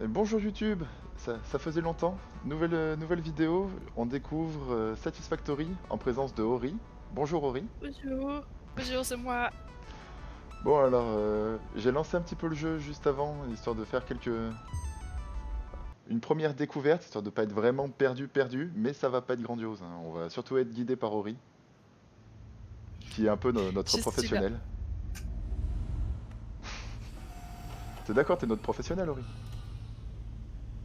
Bonjour YouTube, ça faisait longtemps. Nouvelle vidéo, on découvre Satisfactory en présence de Ori. Bonjour Ori. Bonjour, bonjour, c'est moi. Bon alors, j'ai lancé un petit peu le jeu juste avant, histoire de faire une première découverte, histoire de pas être vraiment perdu, mais ça va pas être grandiose, hein. On va surtout être guidé par Ori, qui est un peu notre Je suis là. professionnel. T'es d'accord, t'es notre professionnel Ori?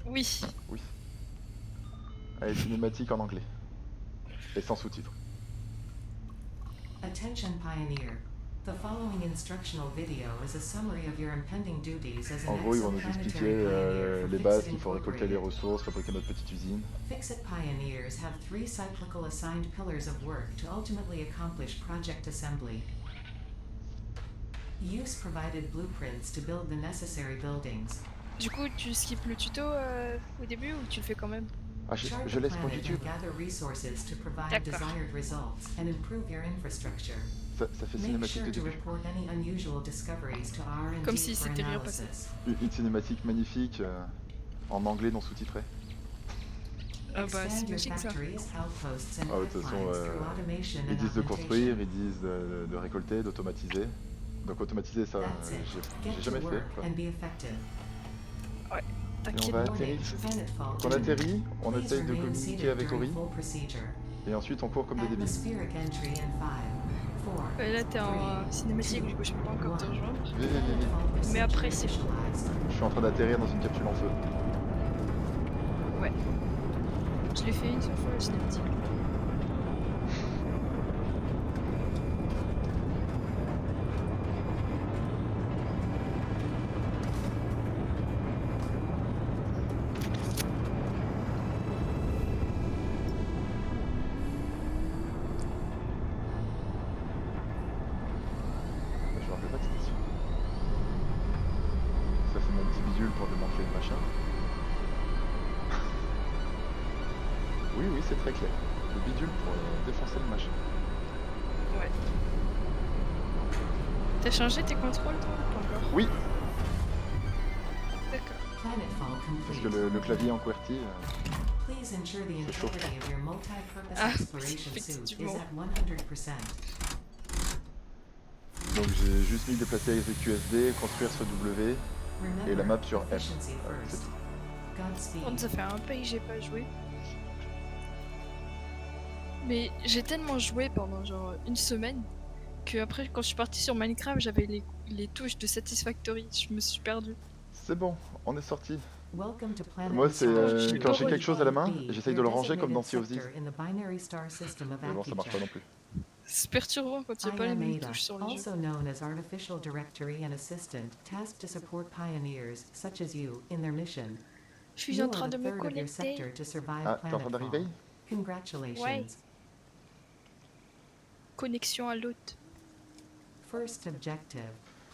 Oui, Oui. Allez, cinématique en anglais, et sans sous-titres. Attention Pioneer. The following instructional video is a summary of your impending duties as an En gros, ils vont nous expliquer exoplanetary pioneer for les Fixit bases, qu'il faut récolter les Incorporated. ressources, fabriquer notre petite usine. Fixit pioneers have three cyclical assigned pillars of work to ultimately accomplish project assembly. Use provided blueprints to build the necessary buildings. du coup, tu skippes le tuto au début ou tu le fais quand même? Ah, Chart je the laisse pour planet YouTube. and gather resources to provide D'accord. desired results and improve your infrastructure. Ça fait Make cinématique sure de to début. report any unusual discoveries to R&D Comme si for c'était rien passé. analysis. Une cinématique magnifique en anglais non sous-titré. Ah bah, c'est Expand your magique ça. factories, outposts, and Ah, de toute façon, pipelines through automation ils and disent de augmentation. construire, ils disent de récolter, d'automatiser. Donc automatiser ça, That's it. j'ai Get to jamais fait work quoi. and be effective. Ouais, Et on t'inquiète va pas. atterrir. Planetfall Donc on 2. atterrit, on Please essaye de remain communiquer seated avec during Ori, full procedure. et ensuite on court comme des débiles. Atmospheric entry in 5, 4, Là, t'es 3, en cinématique, du coup, je peux pas encore te 1. rejoindre. Viens. Planetfall Mais après, procedure c'est bon. initialized. Je suis en train d'atterrir dans une capsule en feu. Ouais. Je l'ai fait une seule fois, la cinématique. Je me rappelle pas de cette mission. Ça c'est mon petit bidule pour démanteler le machin. Oui, c'est très clair. Le bidule pour défoncer le machin. Ouais. T'as changé tes contrôles, toi? Pas encore. Oui, D'accord. Planetfall parce complete. que le clavier en QWERTY, Please ensure the c'est chaud. integrity of your multi-purpose Ah, exploration suit is effectivement. at 100%. Donc j'ai juste mis déplacer avec USB, construire sur W et la map sur F. Efficiency C'est first. tout. Godspeed. Ça fait un pays que j'ai pas joué. Mais j'ai tellement joué pendant genre une semaine que après quand je suis partie sur Minecraft j'avais les touches de Satisfactory, je me suis perdue. C'est bon, on est sorti. Welcome to Planet Moi c'est J'ai quand j'ai horreur. quelque chose à la main, B, j'essaye de your le ranger comme dans designated Sea of Thieves. sector in the binary star system of Mais bon, ça marche pas non Akija. plus. C'est perturbant quand il n'y a pas les mêmes IAM touches sur les jeux. also known as Artificial Directory and Assistant, tasked to support pioneers, such as you, in their mission. Je suis You en are train the de me third of your sector connecter. to survive Ah, t'es en train d'arriver? Planetfall. Congratulations. Ouais. Connexion à l'hôte. First objective.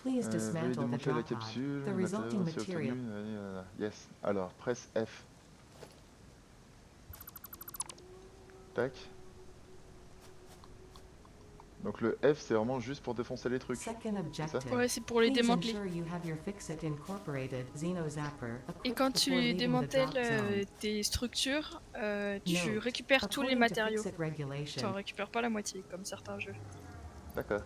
Please Veuillez dismantle the démonter la drop pod. capsule, The resulting matériaux c'est material. obtenu. Yes. Alors, presse F. Tac. Donc le F c'est vraiment juste pour défoncer les trucs. Second objective. Ouais, c'est pour les Please démanteler. ensure you have your Fixit Incorporated Xenozapper Et equipped quand before tu leaving the démantèles drop zone. tes structures, tu Note, récupères tous les according to matériaux. Fixit regulation, T'en récupères pas la moitié, comme certains jeux. D'accord.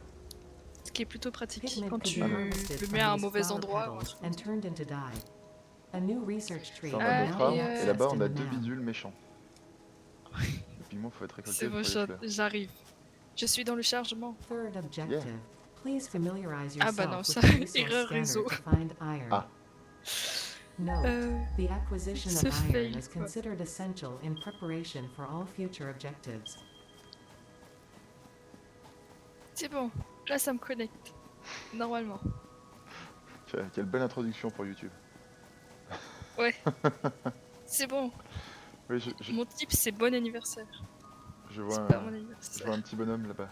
Ce qui est plutôt pratique pigment quand could tu be harvested le from mets à un these mauvais flower endroit. petals and turned into dye. A new research tree Ça on can a Ah, now notre be arme, et et là-bas accessed on in a the deux map. bidules méchants. Le pigment faut être récolté C'est bon, pour les fleurs. j'arrive. Je suis dans le chargement. Third objective. Yeah. Please familiarize Ah bah non, yourself ça, with the resource erreur scanner réseau. to find iron. Ah. Note, the acquisition ce of iron fail, is quoi. considered essential in preparation for all future objectives. C'est bon, là ça me connecte. Normalement. Quelle belle introduction pour YouTube. Ouais. C'est bon. Oui, Mon type c'est bon anniversaire. je vois C'est un, pas mon je vois anniversaire. un petit bonhomme là-bas.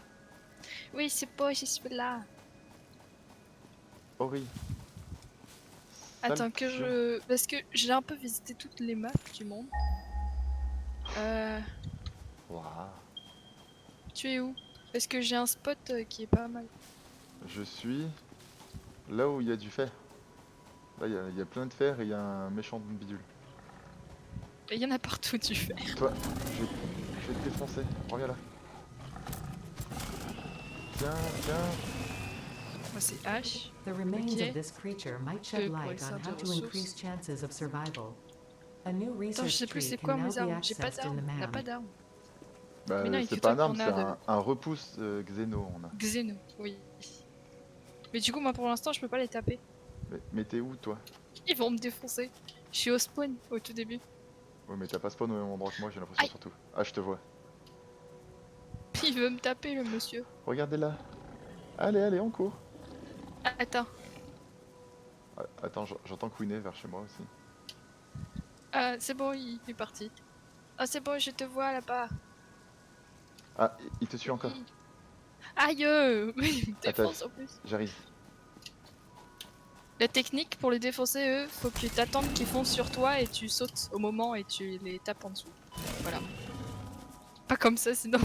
Oui, c'est pas, je suis là. Ori. Attends que Saltion. je... Parce que j'ai un peu visité toutes les maps du monde. Waouh. Tu es où? Parce que j'ai un spot qui est pas mal. Je suis là où il y a du fer. Là, il y a plein de fer et il y a un méchant bidule. Et il y en a partout du fer. Toi, je vais te défoncer. Reviens là. Tiens, tiens. Moi c'est H. The remains Ok. of this creature might shed Pour light on extraire how des to ressources. increase chances of survival. A new Attends, je research sais plus tree c'est can quoi now mes be armes. J'ai pas accessed in d'armes. the On n'a MAM. pas d'armes. Bah, Mais non, il y c'est a que pas toi un qui arme, en c'est as un repousse xéno, on a. Xeno, oui. Mais du coup, moi pour l'instant, je peux pas les taper. Mais t'es où, toi? Ils vont me défoncer. Je suis au spawn au tout début. Ouais, mais t'as pas spawn au même endroit que moi, j'ai l'impression Aïe. surtout. Ah, je te vois. Il veut me taper, le monsieur. Regardez là. Allez, allez, on court. Ah, attends. Ah, attends, j'entends couiner vers chez moi aussi. Ah, c'est bon, il est parti. Ah, c'est bon, je te vois là-bas. Ah, il te suit encore. Aïe. Mais il me Attends. défonce en plus. J'arrive. La technique pour les défoncer, eux, faut que tu t'attendes qu'ils foncent sur toi et tu sautes au moment et tu les tapes en dessous. Voilà. Pas comme ça, sinon.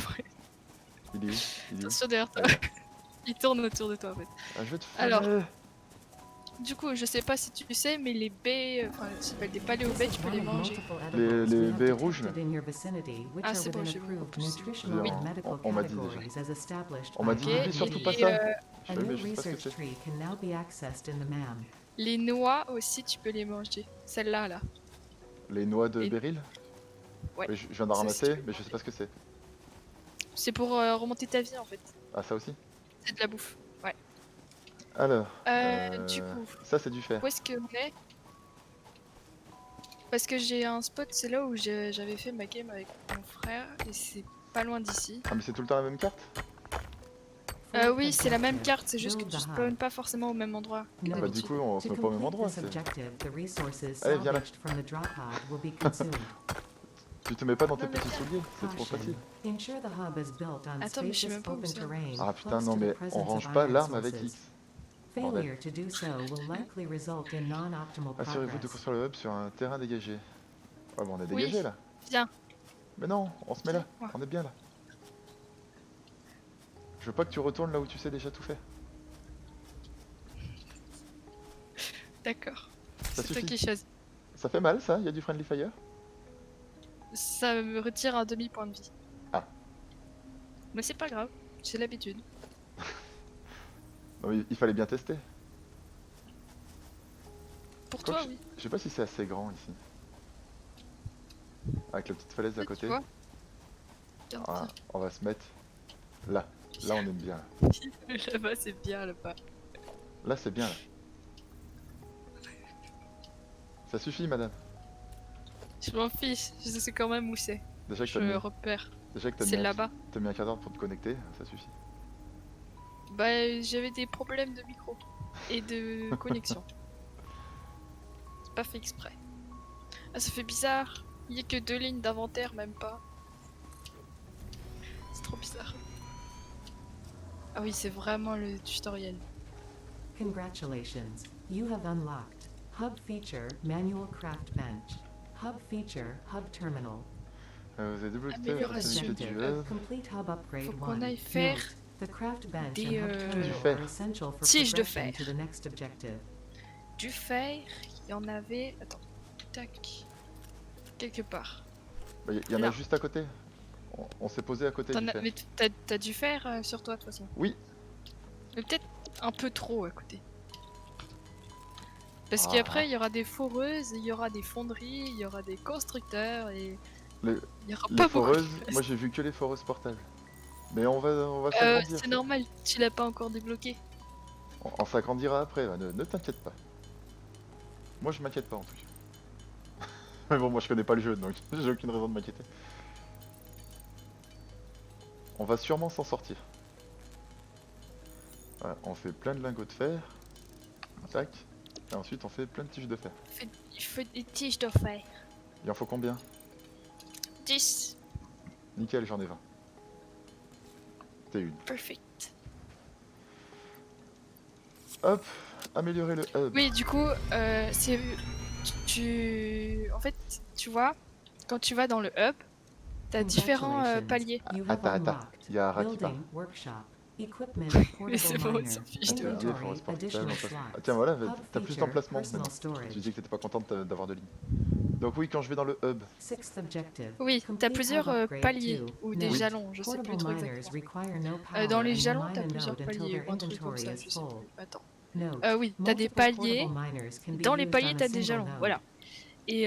Il est où? Il est où? Attention derrière toi. Ah, Il tourne autour de toi en fait. Ah, je vais te Alors. freiner. Du coup, je sais pas si tu sais, mais les baies, enfin, ça s'appelle des paléobaies, tu peux les manger. Les baies rouges, là. Ah, c'est bon, j'ai vu. Oui, on m'a dit déjà. On m'a dit, Ok, n'oublie surtout pas et, ça. A Je fais, new mais je sais pas ce que research c'est. tree can now be accessed in the MAM. les noix aussi, tu peux les manger. Celle-là, là. Les noix de Et- béryl? Ouais. Mais je viens d'en Ça, si tu ramasser, veux. mais je sais pas ce que c'est. C'est pour remonter ta vie en fait. Ah, ça aussi? C'est de la bouffe. Ouais. Alors, Du coup, ça c'est du fer. où est-ce qu'on est? Parce que j'ai un spot, c'est là où j'avais fait ma game avec mon frère et c'est pas loin d'ici. Ah, mais c'est tout le temps la même carte? Oui, c'est la même carte, c'est juste que Build tu the hub. spawns pas forcément au même endroit que No. Bah, du d'habitude. coup, on se To met pas au même complete endroit. this objective, the resources Allez, viens là. salvaged from the drop pod will be consumed. Tu te mets pas dans tes Non, mais petits viens. souliers, c'est trop Caution. facile. Ensure the hub is built on Attends, mais je sais spacious même pas où open c'est. terrain. Ah putain, close non, to the mais presence on range of pas iron l'arme avec sources. X. Bordel. Failure to do so will likely result in non-optimal Assurez-vous de progress. construire le hub sur un terrain dégagé. Ouais, bon, on est Oui. dégagé là. Viens. Mais non, on se met là. Ouais. On est bien là. Je veux pas que tu retournes là où tu sais déjà tout faire. D'accord. Ça C'est toi suffit. qui choisis. Ça fait mal ça? Il y a du friendly fire? Ça me retire un demi-point de vie. Ah. Mais c'est pas grave, j'ai l'habitude. Non, mais il fallait bien tester. Pour Quoi toi, que oui. Je sais pas si c'est assez grand ici. Avec la petite falaise à Tu côté. vois. Regarde, Ah, on va se mettre là. Là, on aime bien. Là, là-bas, c'est bien là-bas. là c'est bien là. Ça suffit, madame. Je m'en fiche, je sais quand même où c'est. Déjà que Je t'as mis, repère. déjà que t'as C'est mis, là-bas. t'as mis un quart d'heure pour te connecter, ça suffit. Bah, j'avais des problèmes de micro et de connexion. C'est pas fait exprès. Ah, ça fait bizarre. Il y a que 2 lignes d'inventaire, même pas. C'est trop bizarre. Ah oui, c'est vraiment le tutoriel. Congratulations, you have unlocked Hub Feature Manual Craft Bench. Hub Feature Hub Terminal. Vous avez débloqué la Amélioration fonctionnalité Objective, du hub. complete Hub Upgrade Faut qu'on 1. aille faire Note, the craft bench des, and hub terminal Du fer. are essential for tiges de progression fer. to the next objective. Du fer, il y en avait. Attends, tac. Quelque part. Bah, y en a Alors. juste à côté. On s'est posé à côté du fer. Mais t'as du fer sur toi de toute façon. Oui. Mais peut-être un peu trop à côté. Parce Ah. qu'après, il y aura des foreuses, il y aura des fonderies, il y aura des constructeurs et Les, il y aura les pas beaucoup de foreuses, place. moi j'ai vu que les foreuses portables. Mais on va s'agrandir. C'est normal, tu l'as pas encore débloqué. On s'agrandira après, là, ne t'inquiète pas. Moi je m'inquiète pas en tout cas. Mais bon, moi je connais pas le jeu donc j'ai aucune raison de m'inquiéter. On va sûrement s'en sortir. Voilà, on fait plein de lingots de fer. Tac. Et ensuite on fait plein de tiges de fer. Il faut des tiges de fer. Il en faut combien? 10. Nickel, j'en ai 20. T'es une. Perfect. Hop, améliorer le hub. Oui, du coup, c'est. En fait, tu vois, quand tu vas dans le hub, t'as différents paliers. You have Attends, unlocked il y a un rat qui parle. Building Workshop. Equipment Mais portable c'est bon, miner. ils s'en fichent de EDF, on Inventory reste portable, additional on passe- slots. Ah tiens voilà, Hub t'as plus feature, d'emplacement personal maintenant. storage. Tu disais que t'étais pas contente d'avoir de lignes. Donc oui, quand je vais dans le hub, Sixth objective. Oui, t'as Complete plusieurs hub upgrade paliers to ou des node. jalons, je sais plus Portable trop miners exactement. require no power Dans les and will jalons, mine t'as a plusieurs node until paliers their ou un truc comme inventory ça, is je sais full. plus. Attends. Note. Oui, t'as des Multiple paliers. portable miners can be Dans les used paliers, on a t'as des single jalons, node. voilà. Et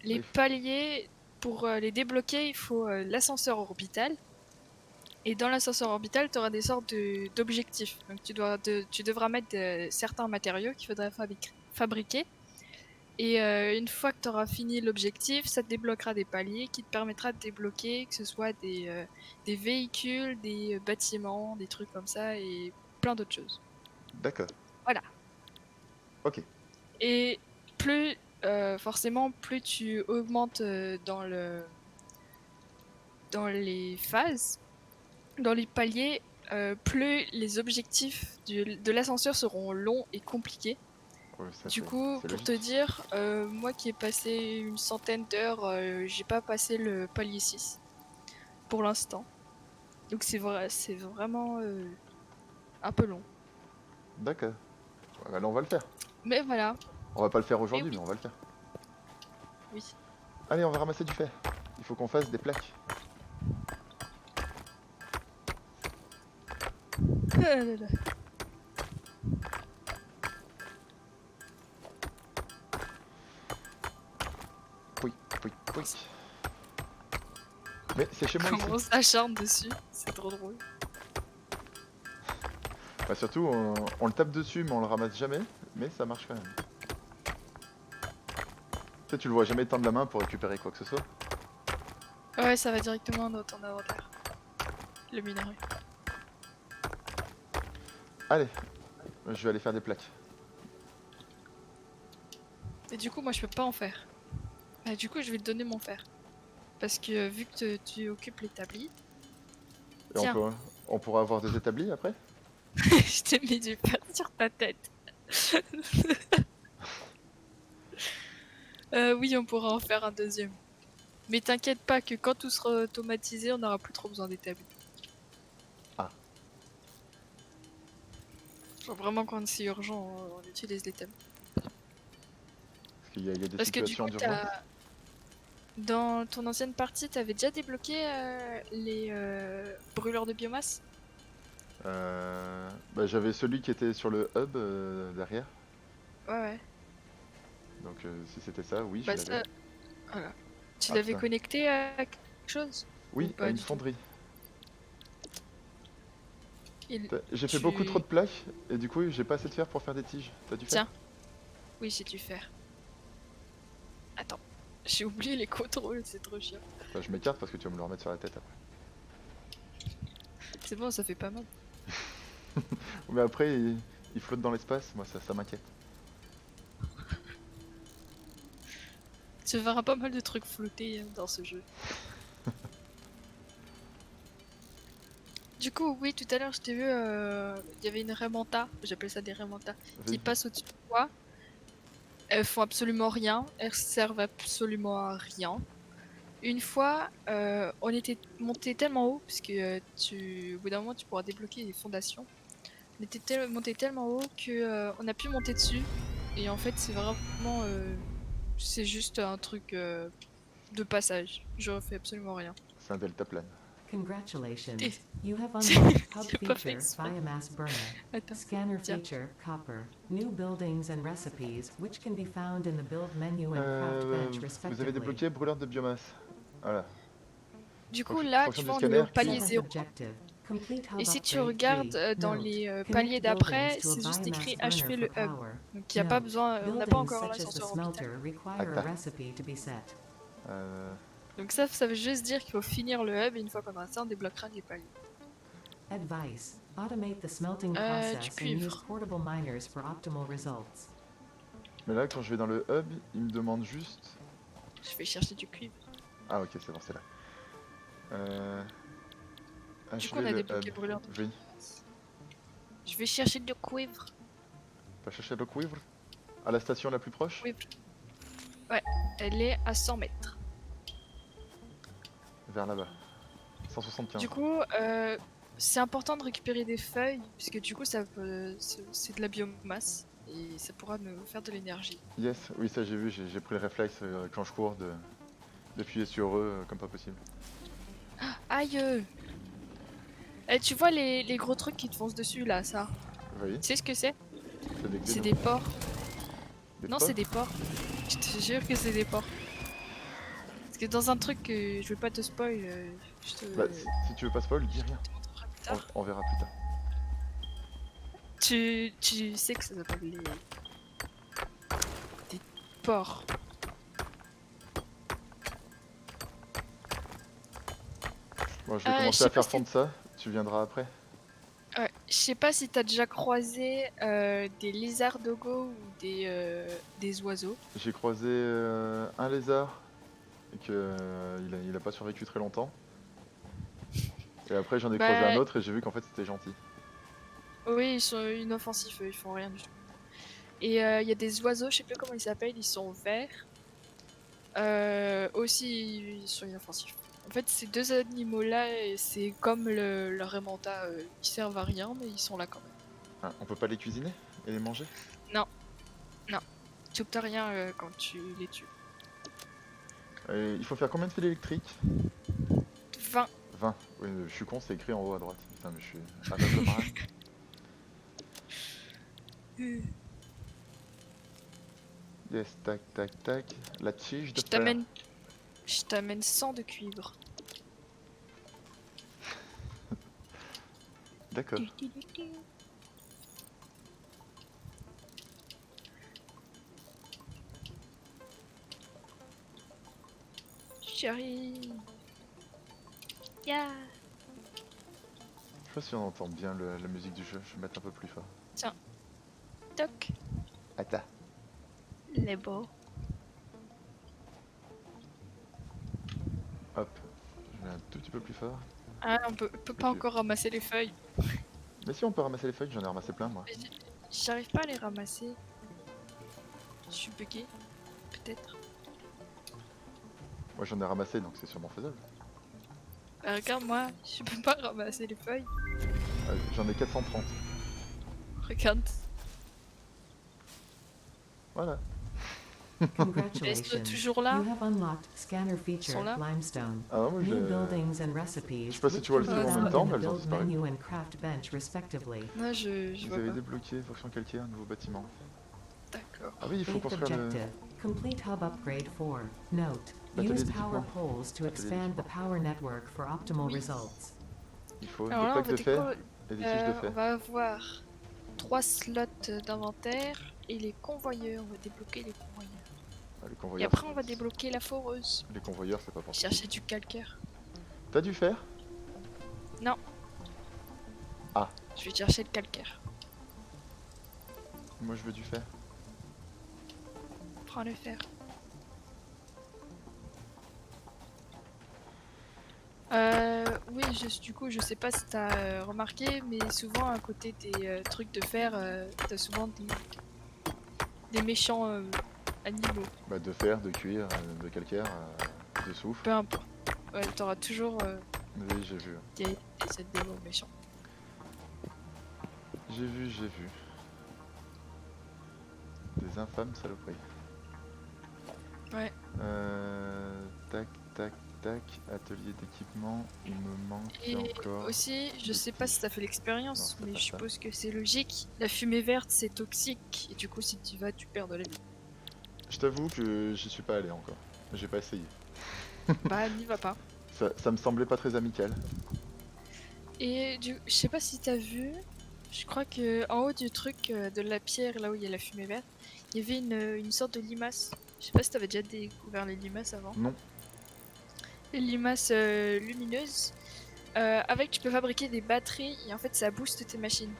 les Oui. paliers, pour les débloquer, il faut l'ascenseur orbital. Et dans l'ascenseur orbital, tu auras des sortes d'objectifs. Donc tu devras mettre certains matériaux qu'il faudra fabriquer. Et une fois que tu auras fini l'objectif, ça te débloquera des paliers qui te permettra de débloquer que ce soit des véhicules, des bâtiments, des trucs comme ça et plein d'autres choses. d'accord. Voilà. Ok. Et plus, forcément, plus tu augmentes dans les phases, dans les paliers, plus les objectifs de l'ascenseur seront longs et compliqués. Ouais, ça, Du c'est- coup, c'est pour logique. te dire, moi qui ai passé une centaine d'heures, j'ai pas passé le palier 6 pour l'instant. Donc c'est vraiment un peu long. D'accord. Ouais, bah là, on va le faire. Mais voilà, On va pas le faire aujourd'hui, oui. mais on va le faire. oui. Allez, on va ramasser du fer. Il faut qu'on fasse des plaques. Ah là là. Oui, oui, oui. Mais c'est chez moi ici. Comment on s'acharne dessus, c'est trop drôle. Bah surtout, on le tape dessus, mais on le ramasse jamais. Mais ça marche quand même. Tu sais, tu le vois jamais tendre la main pour récupérer quoi que ce soit. Ouais, ça va directement dans ton inventaire. Le minerai. Allez, je vais aller faire des plaques. Et du coup, moi je peux pas en faire. Bah, du coup, je vais te donner mon fer. Parce que vu que tu occupes l'établi, Et Tiens. on pourra avoir des établis après. je t'ai mis du fer sur ta tête. Oui, on pourra en faire un deuxième. Mais t'inquiète pas que quand tout sera automatisé, on n'aura plus trop besoin d'établi. Ah. Genre vraiment quand c'est urgent, on utilise l'établi. Parce qu'il y a des Parce que du situations coup, d'urgence. dans ton ancienne partie, t'avais déjà débloqué les brûleurs de biomasse? Bah, j'avais celui qui était sur le hub derrière. Ouais, ouais. Donc si c'était ça, oui, Bah je ça, l'avais. voilà. Tu Ah, l'avais putain. connecté à quelque chose? Oui, Ou pas à une du tout. fonderie. Il- J'ai fait tu- beaucoup trop de plaques et du coup j'ai pas assez de fer pour faire des tiges. T'as du fer? Tiens. Oui, j'ai dû faire. Attends, j'ai oublié les contrôles, c'est trop chiant. Bah, je m'écarte parce que tu vas me le remettre sur la tête après. C'est bon, ça fait pas mal. Mais après il flotte dans l'espace, moi ça m'inquiète. Tu verras pas mal de trucs flotter dans ce jeu. Du coup, oui, tout à l'heure, je t'ai vu, il y avait une Raymanta, j'appelle ça des Raymanta, qui Vas-y. passent au-dessus de toi. Elles font absolument rien, elles servent absolument à rien. Une fois, on était monté tellement haut, parce que au bout d'un moment, tu pourras débloquer les fondations. On était monté tellement haut que on a pu monter dessus. Et en fait, c'est vraiment, c'est juste un truc de passage. Je refais absolument rien. C'est un deltaplane. Congratulations. Et- You have unlocked Hub J'ai pas fait feature exprès. Biomass Burner. Attends. Scanner Tiens. feature Copper. New buildings and recipes, which can be found in the build menu and craft bench Vous avez respectively. débloqué brûleur de biomasse. Voilà. Du coup, Fonction- là, fonction tu du vois, on scanner est au qui- palier Seventh 0. objective. Complete hub Et si tu upgrade regardes 3. dans Note. les Connect paliers d'après, buildings to a c'est juste biomass écrit burner achever for le hub. power. Donc il n'y a pas Note. besoin, on n'a pas Buildings encore such as the l'ascenseur orbital. smelter require Attends. a recipe to be set. Donc ça veut juste dire qu'il faut finir le hub et une fois qu'on aura ça, on débloquera les paliers. Advice. Automate the smelting Du process and use cuivre. portable miners for optimal results. Mais là quand je vais dans le hub, il me demande juste... Je vais chercher du cuivre. Ah ok c'est bon c'est là. Du coup, on achever a le débloqué hub. brûleur. Oui. Je vais chercher du cuivre. Pas chercher le cuivre. À la station la plus proche. Cuivre. Ouais, elle est à 100 mètres. Vers là-bas. 175. Du coup, c'est important de récupérer des feuilles, puisque du coup, c'est de la biomasse, et ça pourra nous faire de l'énergie. Yes, oui, ça j'ai vu, j'ai pris le réflexe quand je cours d'appuyer sur eux comme pas possible. Aïe! Eh, tu vois les gros trucs qui te foncent dessus, là, ça? Oui, Tu sais ce que c'est? c'est des C'est grenouilles. des porcs. Des Non, porcs. c'est des porcs. Je te jure que c'est des porcs. Parce que dans un truc que je vais pas te spoil, je te... Bah, si tu veux pas spoil, dis rien. te montrerai plus tard. On verra plus tard. Tu sais que ça s'appelle des porcs. Bon, je vais Je commencer sais à pas faire si- fondre ça, tu viendras après. Ouais, je sais pas si t'as déjà croisé des lézards dogo ou des oiseaux. J'ai croisé un lézard et que il a pas survécu très longtemps. Et après j'en ai croisé un Bah autre et j'ai vu qu'en fait c'était gentil. oui, ils sont inoffensifs, ils font rien du tout. Et il y a des oiseaux, je sais plus comment ils s'appellent, ils sont verts. Aussi, ils sont inoffensifs. En fait, ces deux animaux-là, c'est comme leur emmentat, ils servent à rien, mais ils sont là quand même. Ah, on peut pas les cuisiner et les manger? Non, non, tu obtiens rien quand tu les tues. Il faut faire combien de fils électriques? 20. 20. Oui, je suis con, c'est écrit en haut à droite. Putain, mais je suis aveugle marin. Yes, tac, tac, tac. La tige de Je fer. t'amène 100 de cuivre. D'accord. J'arrive. Yeah. Je sais pas si on entend bien la musique du jeu, je vais mettre un peu plus fort. Toc. Attends. Les beaux. Hop. Je mets un tout petit peu plus fort. Ah, on peut pas Ok. encore ramasser les feuilles. Mais si on peut ramasser les feuilles, j'en ai ramassé plein moi. Mais j'arrive pas à les ramasser. Je suis bugué. Peut-être. Moi j'en ai ramassé donc c'est sûrement faisable. Bah, regarde, moi, je peux pas ramasser les feuilles. J'en ai 430. Regarde. Voilà. Mais ils sont Congratulations. toujours là. You have unlocked scanner feature sont là. limestone. Ah non, moi New je... buildings and recipes. Je sais pas si which tu vois le can suivre be en found même temps, in mais the elles ont build disparu. menu and craft bench respectively. Non, je Vous vois avez pas. débloqué fonction calcaire, nouveau bâtiment. D'accord. Ah oui, il faut Eighth construire le... objective. Complete hub upgrade 4. Note. L'atelier Use d'équipement. power poles to Atelier expand the d'équipement. power network for optimal Oui. results. Il faut Alors des là, on plaques va de fer déco- et des tiges de on fer. va avoir 3 slots d'inventaire et les convoyeurs. On va débloquer les convoyeurs. Ah, les Et convoyeurs, après, on va débloquer la foreuse. les convoyeurs c'est pas pour ça. Chercher du calcaire. T'as du fer? Non. Ah. Je vais chercher le calcaire. Moi je veux du fer. Prends le fer. Oui, du coup, je sais pas si t'as remarqué, mais souvent à côté des trucs de fer, t'as souvent des méchants animaux. Bah de fer, de cuir, de calcaire, de soufre. Peu importe. Ouais, t'auras toujours Oui, j'ai vu. des animaux méchants. J'ai vu, j'ai vu. Des infâmes saloperies. Ouais. Tac, tac, tac. Atelier d'équipement. Il me manque Et encore. aussi, je des sais pas tiges. si t'as fait l'expérience, Non, c'est mais pas je ça. suppose que c'est logique. La fumée verte, c'est toxique, et du coup, si tu vas, tu perds de la vie. Je t'avoue que j'y suis pas allé encore. J'ai pas essayé. Bah, n'y va pas. Ça me semblait pas très amical. Et je sais pas si t'as vu, je crois que en haut du truc de la pierre, là où il y a la fumée verte, il y avait une sorte de limace. Je sais pas si t'avais déjà découvert les limaces avant. Non. Les limaces lumineuses, avec tu peux fabriquer des batteries et en fait ça booste tes machines.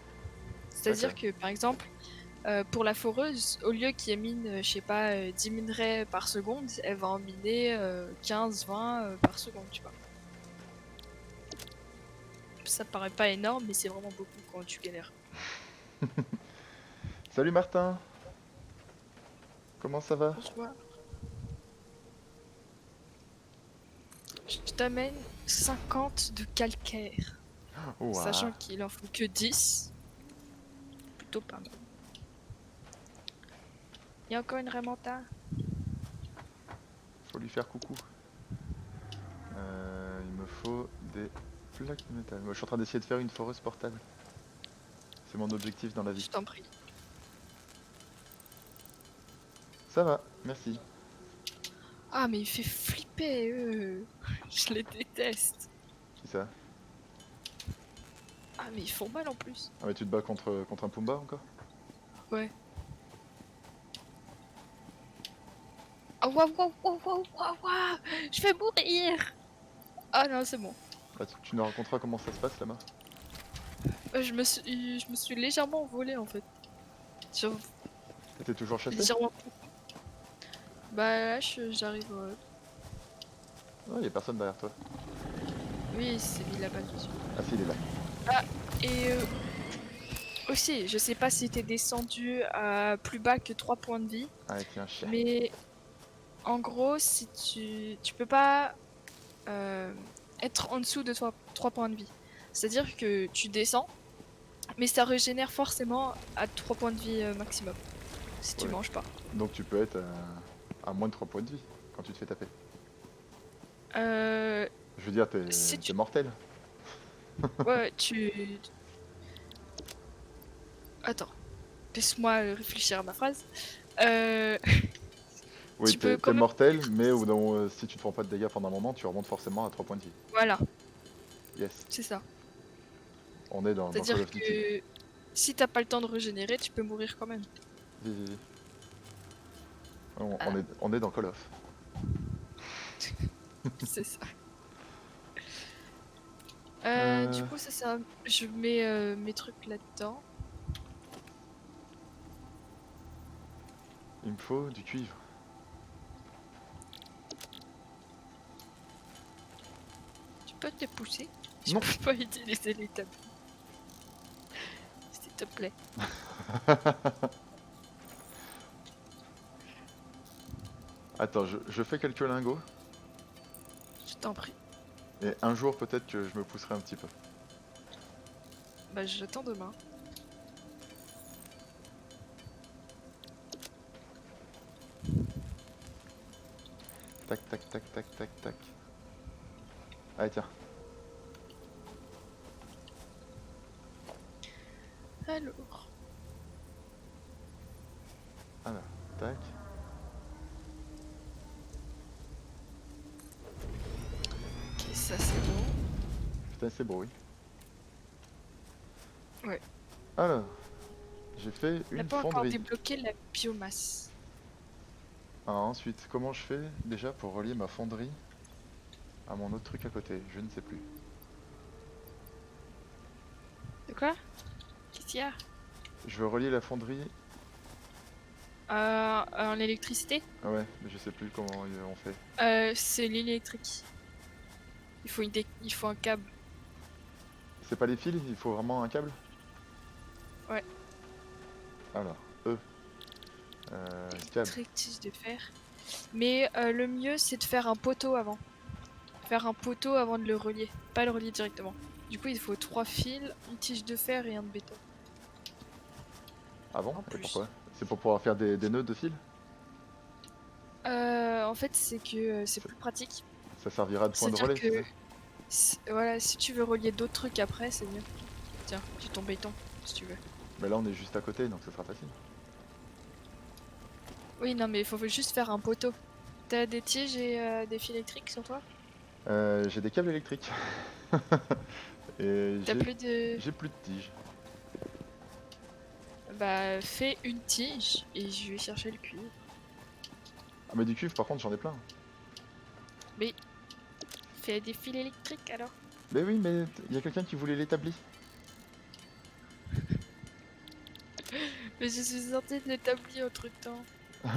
C'est-à-dire que par exemple, pour la foreuse, au lieu qu'il mine, je sais pas, 10 minerais par seconde, elle va en miner 15-20 par seconde, tu vois. Ça paraît pas énorme, mais c'est vraiment beaucoup quand tu galères. Salut Martin. Comment ça va? Bonsoir. Je t'amène 50 de calcaire. Ouah. Sachant qu'il en faut que 10. Plutôt pas mal. Il y a encore une Raymanta. Faut lui faire coucou. Il me faut des plaques de métal. Moi, je suis en train d'essayer de faire une foreuse portable. C'est mon objectif dans la vie. Je t'en prie. Ça va, merci. Ah, mais il fait flipper, eux. Je les déteste. Qui ça? Ah, mais ils font mal en plus. Ah mais tu te bats contre un Pumba encore? Ouais. Ah, waouh, waouh, waouh, waouh, waouh, waouh. Je vais mourir. Ah non, c'est bon. Ah, tu nous raconteras comment ça se passe là-bas? Je me suis légèrement envolée en fait. Sur- Et t'es toujours chassé? Légèrement. Bah là, j'arrive. Non, y a personne derrière toi. Oui, c'est lui là-bas, bien sûr. Ah si, il est là. Et aussi, je sais pas si t'es descendu à plus bas que 3 points de vie, Ah, tiens, chien. mais en gros, si tu peux pas être en dessous de 3 points de vie. C'est-à-dire que tu descends, mais ça régénère forcément à 3 points de vie maximum, si tu Ouais. manges pas. Donc tu peux être à moins de 3 points de vie quand tu te fais taper. Euh, Je veux dire, Si t'es tu- mortel. ouais, Attends, laisse-moi réfléchir à ma phrase. Euh, Oui, Tu peux t'es quand même- mortel, mais au bout d'un moment, si tu te prends pas de dégâts pendant un moment, tu remontes forcément à 3 points de vie. Voilà, Yes, c'est ça. on est dans Call C'est-à-dire of Duty. que si t'as pas le temps de régénérer, tu peux mourir quand même. Vis, vis, vis. Ah. On est dans Call of. C'est ça. Euh. Du coup, c'est ça. Je mets mes trucs là-dedans. Il me faut du cuivre. Tu peux te pousser? Je Non. peux pas utiliser les tables. S'il te plaît. Attends, je fais quelques lingots. Je t'en prie. Et un jour, peut-être que je me pousserai un petit peu. Bah, j'attends demain. Tac, tac, tac, tac, tac, tac. Allez, tiens. Alors. Alors, tac. Ok, ça c'est bon. Putain, c'est beau, oui. Ouais. Alors, j'ai fait On n'a une pas encore fonderie. débloqué la biomasse. Alors, ensuite, comment je fais déjà pour relier ma fonderie à mon autre truc à côté? Je ne sais plus. De quoi? Qu'est-ce qu'il y a? Je veux relier la fonderie. En électricité? Ah ouais, mais je sais plus comment on fait. C'est l'électrique. Il faut un câble. C'est pas les fils, il faut vraiment un câble? Ouais. Alors, câble. Électrique, tige de fer. Mais le mieux, c'est de faire un poteau avant. Faire un poteau avant de le relier. Pas le relier directement. Du coup, il faut 3 fils, une tige de fer et un de béton. Ah bon? En Et plus. pourquoi? C'est pour pouvoir faire des nœuds de fil? En fait, c'est que c'est plus pratique. Ça servira de point de C'est-à-dire relais, que c'est ça? voilà, si tu veux relier d'autres trucs après, c'est mieux. Tiens, j'ai ton béton, si tu veux. Mais là, on est juste à côté, donc ce sera facile. Oui, non, mais il faut juste faire un poteau. T'as des tiges et des fils électriques sur toi? J'ai des câbles électriques. Et T'as plus de... j'ai plus de tiges. Bah, fais une tige et je vais chercher le cuivre. Ah mais du cuivre par contre j'en ai plein. Fais des fils électriques alors. Mais oui mais il y a quelqu'un qui voulait l'établir. Mais je suis sortie de l'établi entre temps.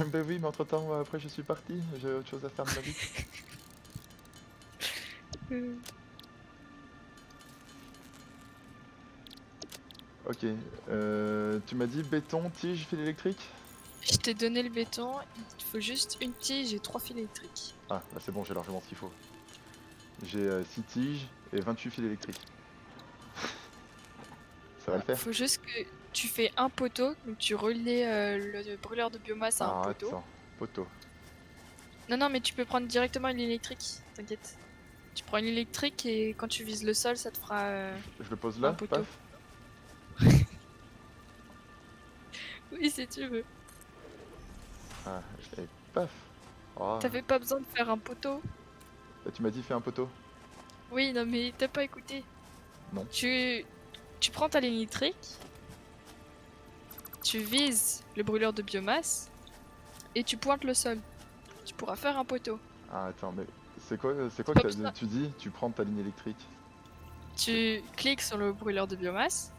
Ben oui mais entre temps après je suis parti, j'ai autre chose à faire de ma vie. Ok, tu m'as dit béton, tige, fil électrique? Je t'ai donné le béton, il faut juste une tige et 3 fils électriques. Ah bah c'est bon j'ai largement ce qu'il faut. J'ai 6 tiges et 28 fils électriques. Ça va le faire. Faut juste que tu fais un poteau, donc tu relais le brûleur de biomasse à un Ah, poteau. attends, poteau. Non, non, mais tu peux prendre directement une électrique, t'inquiète. Tu prends une électrique et quand tu vises le sol, ça te fera Je le pose un là, poteau. paf. Oui, si tu veux. Ah, et paf. Oh, T'avais pas besoin de faire un poteau. bah, tu m'as dit fais un poteau. Oui, non, mais t'as pas écouté. Non. Tu prends ta ligne électrique, tu vises le brûleur de biomasse et tu pointes le sol. Tu pourras faire un poteau. Ah, attends, mais c'est quoi Pas que besoin- tu dis? Tu prends ta ligne électrique. Tu cliques sur le brûleur de biomasse.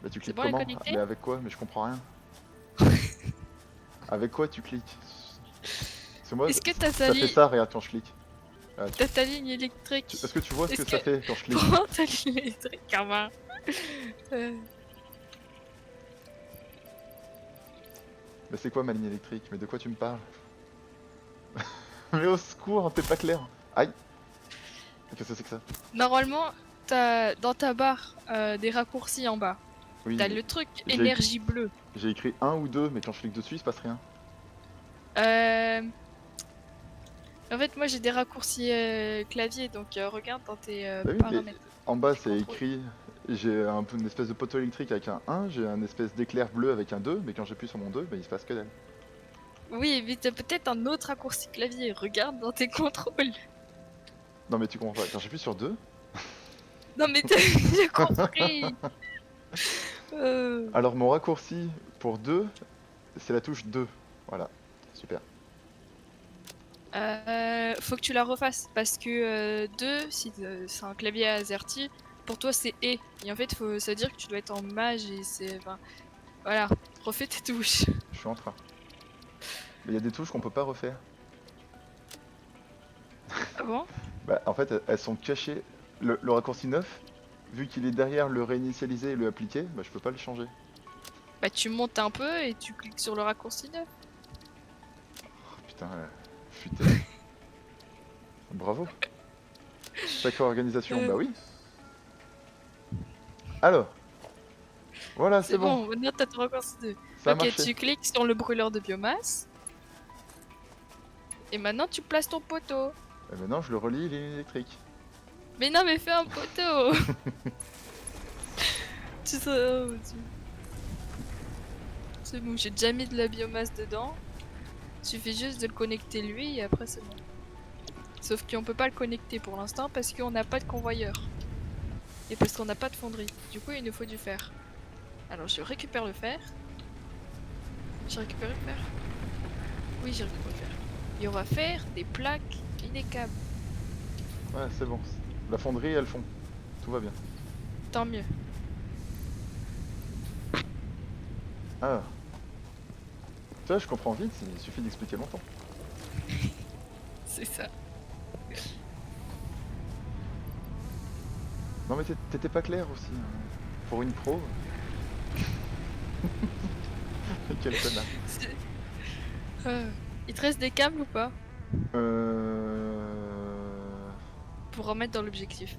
Bah, tu C'est cliques bon, elle est comment? connectée? Mais avec quoi? Mais je comprends rien. Avec quoi tu cliques? Parce que moi, Est-ce que t'as ça ta fait ligne ça, regarde, quand je clique. T'as ta ligne électrique? Est-ce que tu vois ce que Est-ce ça que- fait quand je clique? Prends ta ligne électrique, Karma. Euh, Mais c'est quoi ma ligne électrique? Mais de quoi tu me parles? Mais au secours, t'es pas clair. Aïe! Qu'est-ce que c'est que ça? Normalement, t'as dans ta barre des raccourcis en bas. Oui, T'as le truc j'ai- énergie bleue. j'ai écrit 1 ou 2, mais quand je clique dessus, il se passe rien. Euh, En fait, moi j'ai des raccourcis clavier, donc regarde dans tes Bah oui, mais paramètres. en bas, Tu c'est contrôles. écrit. J'ai un peu une espèce de poteau électrique avec un 1, j'ai un espèce d'éclair bleu avec un 2, mais quand j'appuie sur mon 2, bah, il se passe que dalle. Oui, mais t'as peut-être un autre raccourci clavier. Regarde dans tes contrôles. Non, mais tu comprends pas. Quand j'appuie sur 2, Non, mais t'as j'ai compris. Euh, alors mon raccourci pour 2, c'est la touche 2. Voilà, super. Faut que tu la refasses parce que 2, si c'est un clavier AZERTY, pour toi c'est E. Et en fait, ça veut dire que tu dois être en mage et c'est. Enfin, voilà, refais tes touches. Je suis en train. Mais il y a des touches qu'on peut pas refaire. Ah bon? Bah, en fait, elles sont cachées. Le raccourci 9, vu qu'il est derrière le réinitialiser et le appliquer, bah, je peux pas le changer. Bah, tu montes un peu et tu cliques sur le raccourci 9. Oh, putain, futé. Bravo. Sacrée organisation, bah oui. Alors, voilà, c'est C'est bon. bon, maintenant t'as ton raccourci 2. Ça a Ok, marché. tu cliques sur le brûleur de biomasse. Et maintenant tu places ton poteau. Et maintenant, je le relie ligne électrique. Mais non, mais fais un poteau. Tu sais, c'est bon, j'ai déjà mis de la biomasse dedans. Suffit juste de le connecter lui et après c'est bon. Sauf qu'on peut pas le connecter pour l'instant parce qu'on n'a pas de convoyeur. Et parce qu'on n'a pas de fonderie. Du coup, il nous faut du fer. Alors je récupère le fer. J'ai récupéré le fer. Oui, j'ai récupéré le fer. Et on va faire des plaques et des câbles. Ouais, c'est bon. La fonderie, elles font. Tout va bien. Tant mieux. Ah. Tu vois, je comprends vite, il suffit d'expliquer longtemps. C'est ça. Non mais t'étais pas clair aussi. Hein. Pour une pro. Quel connard. C'est- Il te reste des câbles ou pas? Pour remettre dans l'objectif.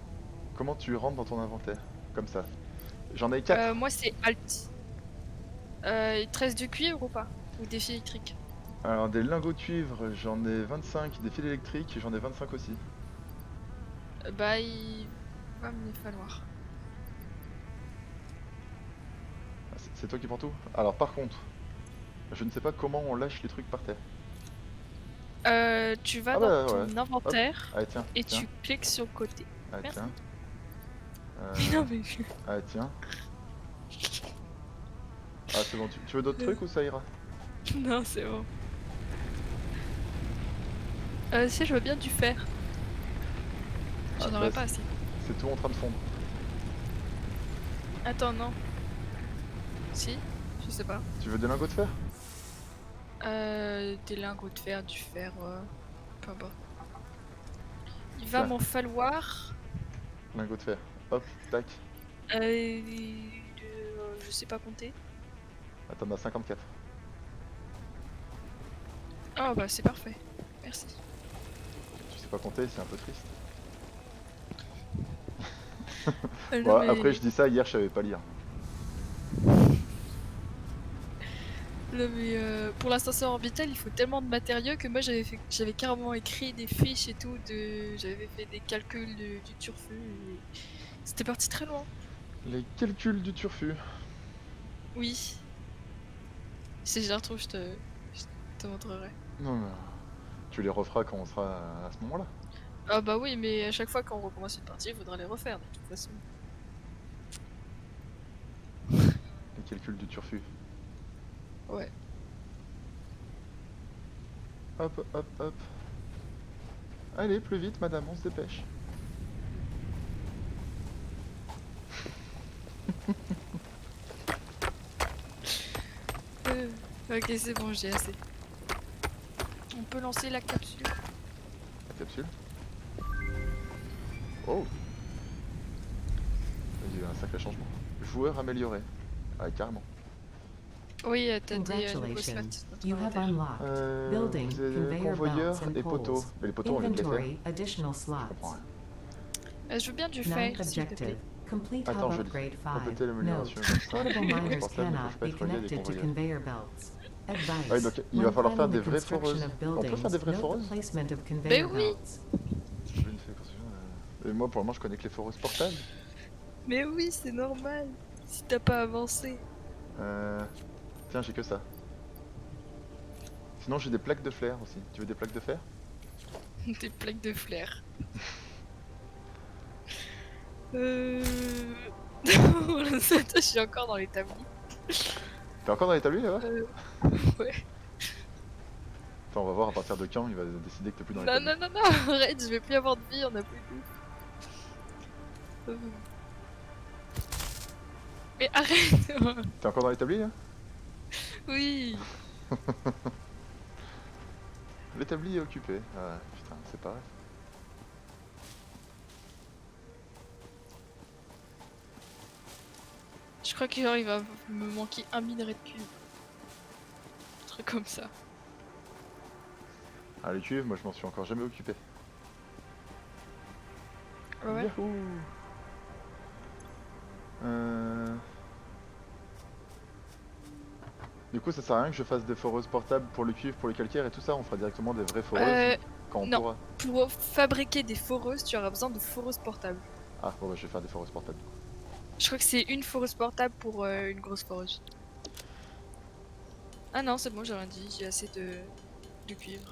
Comment tu rentres dans ton inventaire? Comme ça. J'en ai 4. Moi c'est Alt. Il te reste du cuivre ou pas? Ou des fils électriques? Alors des lingots de cuivre, j'en ai 25. Des fils électriques, j'en ai 25 aussi. Bah il va me les falloir. Ah, c'est toi qui prends tout? Alors par contre, je ne sais pas comment on lâche les trucs par terre. Tu vas Ah dans bah, ton ouais. inventaire Ah tiens, et tiens. tu cliques sur le côté. Ah Merci. tiens. Non mais... Ah tiens. Ah c'est bon, tu veux d'autres trucs ou ça ira? non c'est bon. Si je veux bien du fer. J'en Ah, aurais bah, pas assez. C'est tout en train de fondre. Attends non. Si? Je sais pas. Tu veux des lingots de fer? Des lingots de fer, du fer, peu importe. Il va Tiens. m'en falloir... Lingots de fer. Hop, tac. Je sais pas compter. Ah, t'en as 54. Oh bah c'est parfait. Merci. Tu sais pas compter, c'est un peu triste. Non, Bon, mais- après je dis ça, hier je savais pas lire. Non mais pour la station orbitale, il faut tellement de matériaux que moi j'avais carrément écrit des fiches et tout, j'avais fait des calculs du turfu. Et c'était parti très loin. Les calculs du turfu. Oui. Si je les retrouve, je te montrerai. Non, mais tu les referas quand on sera à ce moment-là. Ah bah oui, mais à chaque fois qu'on recommence une partie, il faudra les refaire de toute façon. Les calculs du turfu. Ouais. Hop, hop, hop. Allez, plus vite, madame, on se dépêche. Ok, c'est bon, j'ai assez. On peut lancer la capsule. La capsule. Oh. Il y a eu un sacré changement. Joueur amélioré. Ah, carrément. Oui, t'as des nouveaux slots. Congratulations. dans ton You have inventaire. unlocked building, Vous avez conveyor convoyeur belts and et poteaux. poles. Mais les poteaux, on vient de les faire. Inventory, additional Je slots. comprends rien. Je veux bien du Ninth fer, s'il te objective. plaît. Complete Attends, hub je lis. upgrade 5. Compléter Note. l'amélioration. Portable miners Portable ne cannot peuvent pas be être reliés à des connected to convoyeurs. conveyor belts. Ah oui, Advice. donc il va When falloir faire planning des the vraies construction foreuses. of On peut faire des buildings, vraies note the foreuses? placement of Ben conveyor oui. belts. Je vais une faire construction, Et moi, pour le moment, je connais que les foreuses portables. Mais oui, c'est normal. Si t'as pas avancé. Tiens, j'ai que ça. Sinon, j'ai des plaques de fer aussi. Tu veux des plaques de fer? Des plaques de flair. Ça, je suis encore dans l'établi. T'es encore dans l'établi là-bas? Ouais. Enfin, on va voir à partir de quand il va décider que t'es plus dans Non, l'établi. non, non, non, arrête, je vais plus avoir de vie, on a plus de vie. Mais arrête. T'es encore dans l'établi là? Oui. L'établi est occupé. Ah putain, c'est pareil. Je crois que genre il va me manquer un minerai de cube. Un truc comme ça. Ah, les cuves, moi je m'en suis encore jamais occupé. Ouais. Yahoo. Du coup, ça sert à rien que je fasse des foreuses portables pour le cuivre, pour les calcaires et tout ça. On fera directement des vraies foreuses quand on non. pourra. Pour fabriquer des foreuses, tu auras besoin de foreuses portables. Ah, bon, bah, je vais faire des foreuses portables. Je crois que c'est une foreuse portable pour une grosse foreuse. Ah non, c'est bon, j'ai rien dit, j'ai assez de cuivre.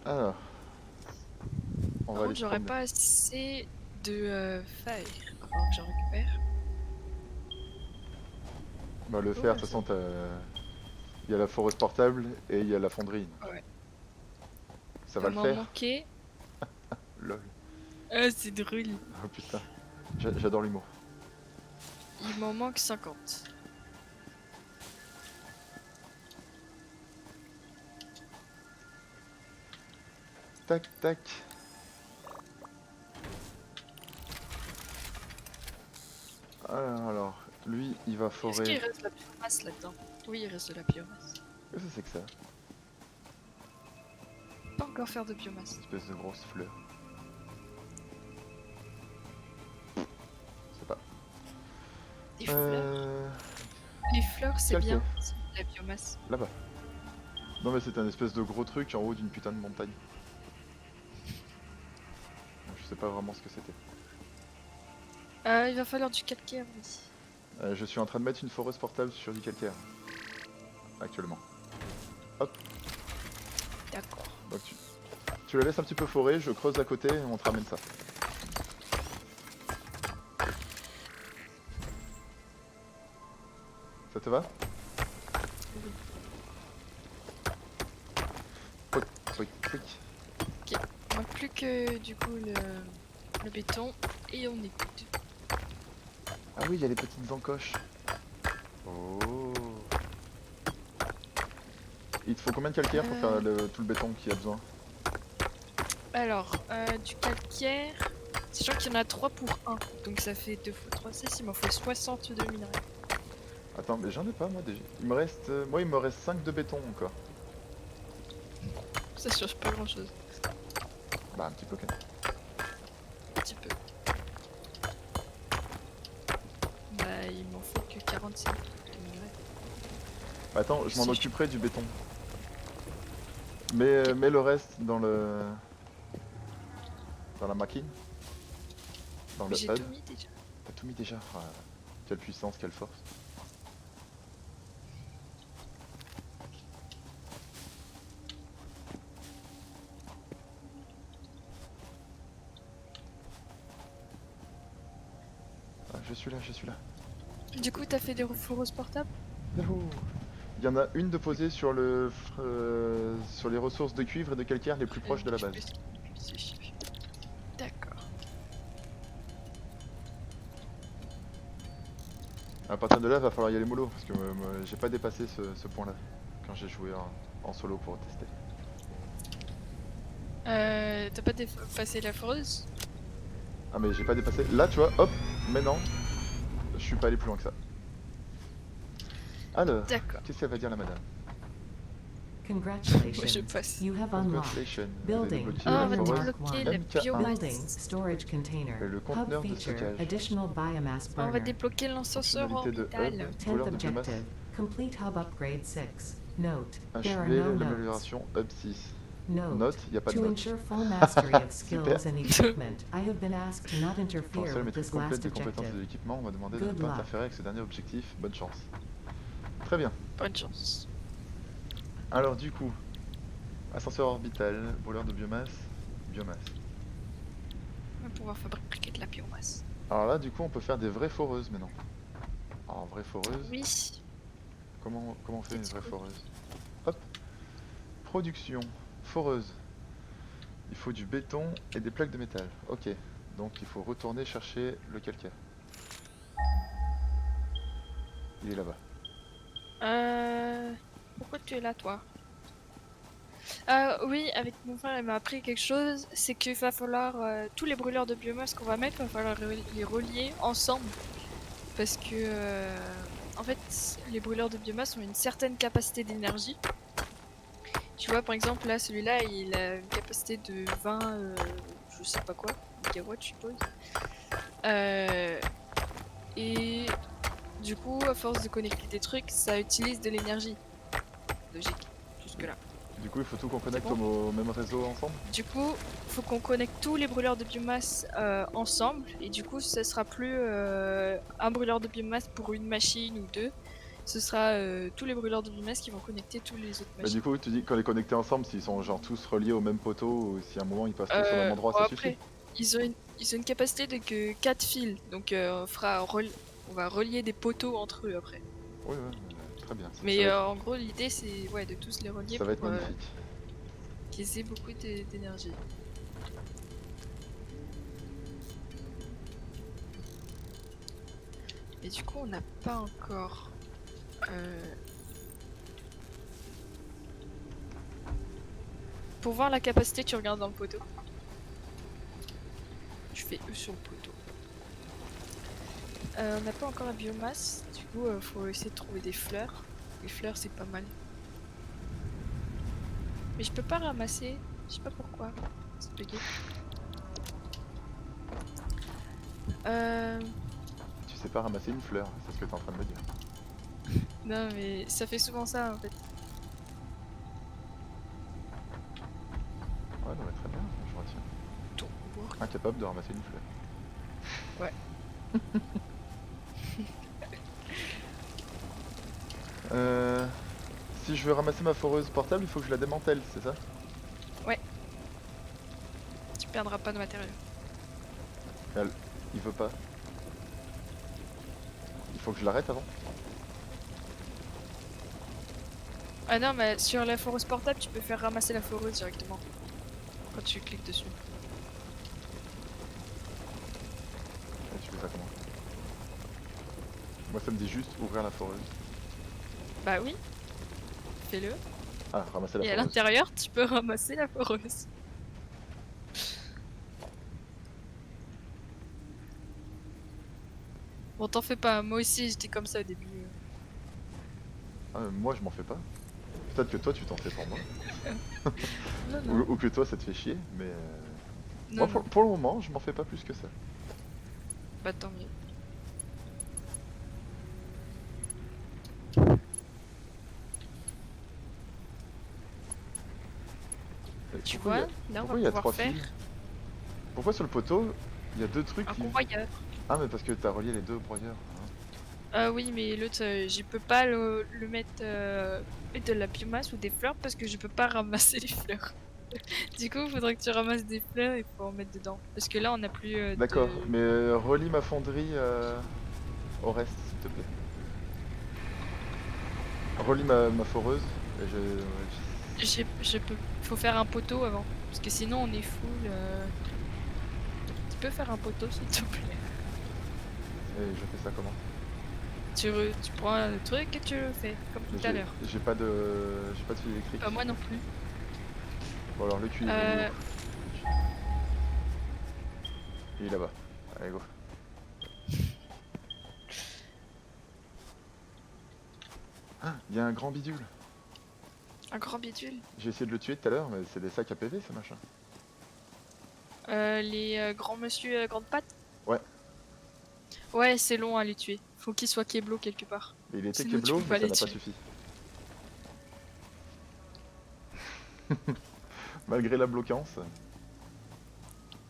Alors, on Par va aller contre, se j'aurais promener. pas assez de fer. Il va falloir que j'en récupère. Bah, le fer, de toute façon, il y a la foreuse portable et il y a la fonderie. Ouais. Ça va le m'en faire? manquer. Lol. Ah, c'est drôle. Oh putain, j'adore l'humour. Il m'en manque 50. Tac, tac. Alors, lui, il va Est-ce forer. qu'il reste de la biomasse là-dedans? Oui, il reste de la biomasse. Qu'est-ce que c'est que ça? Pas encore faire de biomasse. Espèce de grosse fleur. Je sais pas. Des fleurs. Les fleurs, c'est Calcaire. bien. C'est de la biomasse. Là-bas. Non mais c'est un espèce de gros truc en haut d'une putain de montagne. Je sais pas vraiment ce que c'était. Il va falloir du calcaire, oui. Je suis en train de mettre une foreuse portable sur du calcaire. Actuellement. Hop. D'accord. Donc tu la laisses un petit peu forer, je creuse à côté et on te ramène ça. Ça te va? Pouic, pouic, pouic. Il manque plus que du coup le béton et on est good. Ah oui, il y a les petites encoches. Oh. Il te faut combien de calcaire pour faire tout le béton qu'il y a besoin? Alors, du calcaire, sachant qu'il y en a 3 pour 1, donc ça fait 2 fois 3, 6, il m'en faut 62 minerais. Attends, mais j'en ai pas moi déjà. Il me reste, moi il me reste 5 de béton encore. Ça change pas grand chose, Bah un petit peu quand même. un petit peu. Bah, il m'en faut que 45 de minerais. Attends, je m'en Si, occuperai du béton. Mets le reste dans la machine, dans le J'ai HUD. tout mis déjà. T'as tout mis déjà. Ah, quelle puissance, quelle force. Ah, je suis là, je suis là. Du coup, t'as fait des foreuses portables? Yahoo! Il y en a une de posée sur sur les ressources de cuivre et de calcaire les plus proches de la base. D'accord. À partir de là, va falloir y aller mollo parce que j'ai pas dépassé ce point-là quand j'ai joué en solo pour tester. T'as pas passé la foreuse? Ah mais j'ai pas dépassé. Là, tu vois, hop, mais non, je suis pas allé plus loin que ça. Alors, D'accord. qu'est-ce qu'elle va dire la madame? Moi, je Congratulations. passe. You have unlocked Congratulations, vous avez Building. débloqué Ah, on la va Unlock foreuse débloquer one. la MK1. biomasse. Building storage container. Et le Hub conteneur de feature. stockage. Additional biomass On va burner. débloquer l'ascenseur Fonctionnalité de orbital. hub, 10th brûleur de biomasse. objective. Complete hub upgrade 6. Note. There are Achever no notes. l'amélioration hub 6. Note. Note, il n'y a pas de To note. ensure full mastery of Super. skills and equipment, I have been asked to not Pour interfere assurer la with maîtrise this complète last des compétences objective. et de l'équipement, on m'a demandé de ne Good pas luck. interférer avec ce dernier objectif. Bonne chance. Très bien. Bonne chance. Alors du coup, ascenseur orbital, brûleur de biomasse, biomasse. On va pouvoir fabriquer de la biomasse. Alors là, du coup, on peut faire des vraies foreuses maintenant. Alors, vraie foreuse, Oui. comment on fait une C'est vraie cool. foreuse? Hop. Production, foreuse. Il faut du béton et des plaques de métal. Ok. Donc il faut retourner chercher le calcaire. Il est là-bas. Pourquoi tu es là, toi? Oui, avec mon frère, il m'a appris quelque chose. C'est qu'il va falloir tous les brûleurs de biomasse qu'on va mettre, il va falloir les relier ensemble, parce que en fait, les brûleurs de biomasse ont une certaine capacité d'énergie. Tu vois, par exemple, là, celui-là, il a une capacité de 20, je sais pas quoi, mégawatts, je suppose. Et du coup, à force de connecter des trucs, ça utilise de l'énergie. Logique, jusque-là. Du coup, il faut tout qu'on connecte bon au même réseau ensemble. Du coup, faut qu'on connecte tous les brûleurs de biomasse ensemble. Et du coup, ça sera plus un brûleur de biomasse pour une machine ou deux. Ce sera tous les brûleurs de biomasse qui vont connecter tous les autres Mais machines. du coup, tu dis qu'on les connectés ensemble, s'ils sont genre tous reliés au même poteau, ou si à un moment ils passent tous au même endroit, Bon, ça après, suffit. ils ont une capacité de que 4 fils. Donc on va relier des poteaux entre eux après. Oui, très bien. Mais en gros, l'idée c'est de tous les relier Ça va être pour magnifique. qu'ils aient beaucoup d'énergie. Et du coup, on n'a pas encore. Pour voir la capacité, tu regardes dans le poteau. Tu fais E sur le poteau. On n'a pas encore la biomasse, du coup, faut essayer de trouver des fleurs. Les fleurs, c'est pas mal. Mais je peux pas ramasser, je sais pas pourquoi. C'est bugué. Tu sais pas ramasser une fleur, c'est ce que t'es en train de me dire. Non, mais ça fait souvent ça en fait. Ouais, non, mais très bien, je retiens. Tourbourg. Incapable de ramasser une fleur. Ouais. Si je veux ramasser ma foreuse portable, il faut que je la démantèle, c'est ça? Tu perdras pas de matériel. Il veut pas. Il faut que je l'arrête avant. Ah non, mais sur la foreuse portable, tu peux faire ramasser la foreuse directement. Quand tu cliques dessus. Et tu fais ça comment? Moi ça me dit juste ouvrir la foreuse. Bah oui. Fais-le. Ah, ramasser la Et à foreuse. l'intérieur, tu peux ramasser la foreuse. Bon, t'en fais pas, moi aussi j'étais comme ça au début. Ah, moi je m'en fais pas. Peut-être que toi tu t'en fais pour moi. Non, non. Ou que toi ça te fait chier, mais Non, moi non. pour le moment je m'en fais pas plus que ça. Bah tant mieux. Tu Pourquoi vois, là on pourquoi va il y a pouvoir 3 faire fils? Pourquoi sur le poteau, il y a 2 trucs un qui... convoyeur. Ah mais parce que t'as relié les 2 broyeurs. Hein. Ah oui, mais l'autre, je peux pas le mettre de la biomasse ou des fleurs parce que je peux pas ramasser les fleurs. Du coup, il faudrait que tu ramasses des fleurs et faut en mettre dedans. Parce que là, on n'a plus D'accord, de... mais relie ma fonderie au reste, s'il te plaît. Relie ma foreuse. Et Je peux... Faut faire un poteau avant. Parce que sinon, on est full. Tu peux faire un poteau, s'il te plaît. et je fais ça comment? Tu prends un truc et tu le fais, comme Mais tout à l'heure. j'ai pas de fil électrique. Pas moi non plus. Bon alors le cuivre, il est où? Euh, Il est là-bas. Allez go. Ah, il y a un grand bidule. un grand bidule. J'ai essayé de le tuer tout à l'heure, mais c'est des sacs à PV ce machin. Les grands monsieur grandes pattes. Ouais. Ouais, c'est long à les tuer. Faut qu'il soit Keblo quelque part. Et il était Sinon, tu Keblo, peux mais pas ça les n'a pas tuer. suffi. Malgré la bloquance.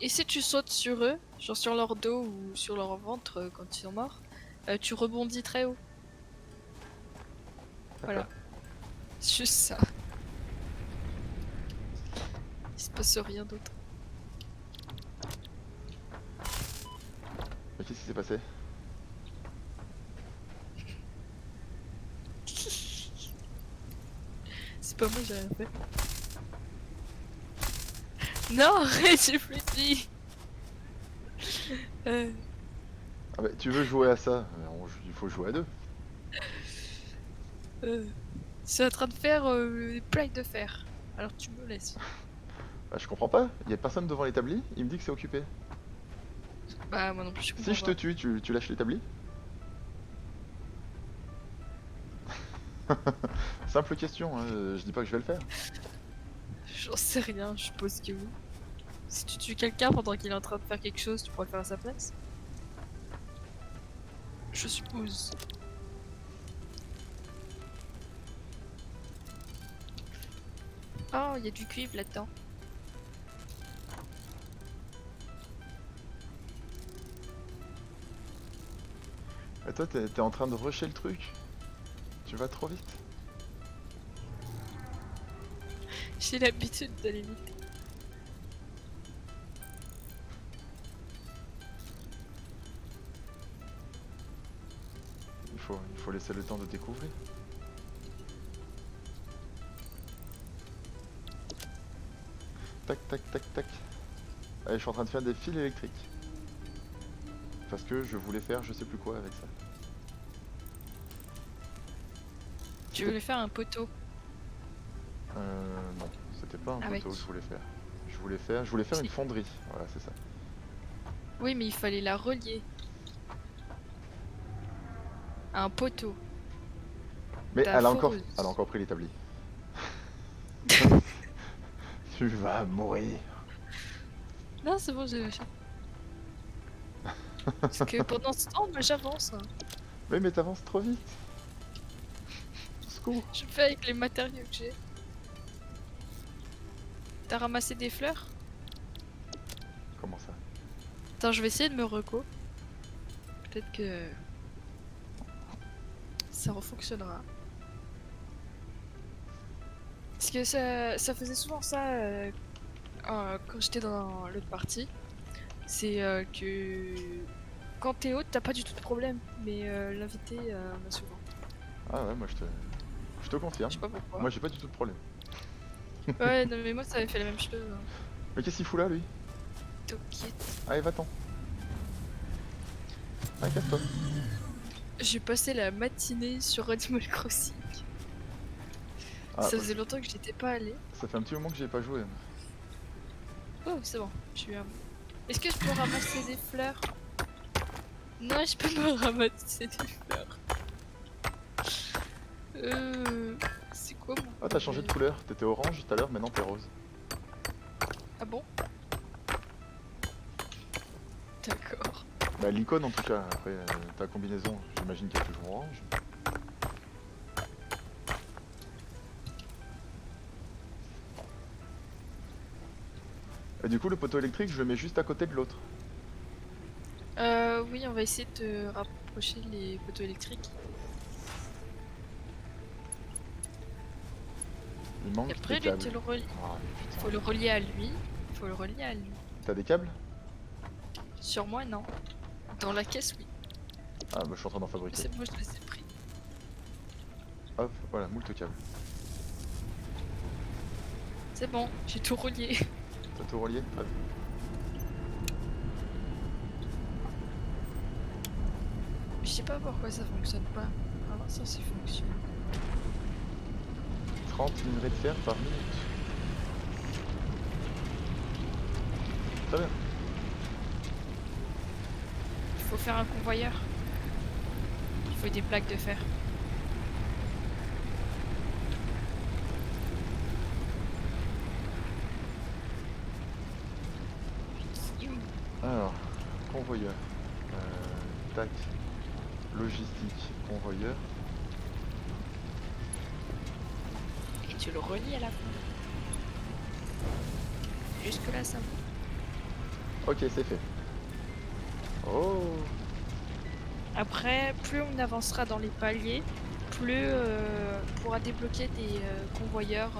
Et si tu sautes sur eux, genre sur leur dos ou sur leur ventre quand ils sont morts, tu rebondis très haut. Voilà. C'est juste ça. Il se passe rien d'autre. Mais qu'est-ce qui s'est passé? C'est pas moi, j'ai rien fait. Non, arrête, j'ai plus de vie. Ah bah tu veux jouer à ça? Il faut jouer à deux. C'est en train de faire des plaques de fer. Alors tu me laisses. Bah je comprends pas, il y a personne devant l'établi, il me dit que c'est occupé. Bah moi non plus je comprends Si je te pas. tue, tu lâches l'établi? Simple question, hein, je dis pas que je vais le faire. J'en sais rien, je suppose que oui. Si tu tues quelqu'un pendant qu'il est en train de faire quelque chose, tu pourrais le faire à sa place. Je suppose. Oh, il y a du cuivre là-dedans. Et toi t'es en train de rusher le truc. Tu vas trop vite. J'ai l'habitude d'aller vite. Il faut laisser le temps de découvrir. Tac tac tac tac. Allez, je suis en train de faire des fils électriques. Parce que je voulais faire je sais plus quoi avec ça. Tu voulais faire un poteau. Non, c'était pas un Avec. poteau que je voulais faire. Je voulais faire Si. une fonderie. Voilà, c'est ça. Oui, mais il fallait la relier. À un poteau. Mais Ta elle a foreuse. encore pris l'établi. Tu vas mourir. Non, c'est bon, j'ai machin. Parce que pendant ce temps, moi j'avance. Hein. Mais t'avances trop vite. Au secours. Je fais avec les matériaux que j'ai. T'as ramassé des fleurs? Comment ça? Attends, je vais essayer de me reco. Peut-être que ça refonctionnera. Parce que ça faisait souvent ça quand j'étais dans l'autre partie. C'est que quand t'es haute, t'as pas du tout de problème. Mais l'invité en a souvent. Ah ouais, moi je te confirme. Je sais pas pourquoi. Moi j'ai pas du tout de problème. Ouais, non, mais moi ça avait fait la même chose. Hein. Mais qu'est-ce qu'il fout là lui? T'inquiète. Allez, va-t'en. Ah, casse-toi. J'ai passé la matinée sur Animal Crossing. Ah, Ça faisait longtemps que j'y étais pas allée. ça fait un petit moment que j'ai pas joué. Oh, c'est bon, je suis à... Est-ce que je peux ramasser des fleurs? Non, je peux pas ramasser des fleurs. C'est quoi mon... Ah, t'as changé de couleur. T'étais orange tout à l'heure, maintenant t'es rose. Ah bon? D'accord. Bah, l'icône en tout cas. Après, ta combinaison, j'imagine qu'elle est toujours orange. Et du coup, le poteau électrique, je le mets juste à côté de l'autre. Oui, on va essayer de rapprocher les poteaux électriques. Il manque Et après, des lui, tu câbles. le relis. Ah, putain. Faut le relier à lui. Faut le relier à lui. T'as des câbles? Sur moi, non. Dans la caisse, oui. Ah, bah je suis en train d'en fabriquer. C'est bon, je les ai pris. Hop, voilà, moult câbles. C'est bon, j'ai tout relié. T'as tout relié? Très bien. Je sais pas pourquoi ça fonctionne pas. Ah, ça, c'est fonctionne. 30 minerais de fer par minute. Très bien. Il faut faire un convoyeur. Il faut des plaques de fer. Alors, convoyeur. Tac. Logistique, convoyeur. Et tu le relis à la fin. Jusque là, ça va. Ok, c'est fait. Oh. Après, plus on avancera dans les paliers, plus on pourra débloquer des convoyeurs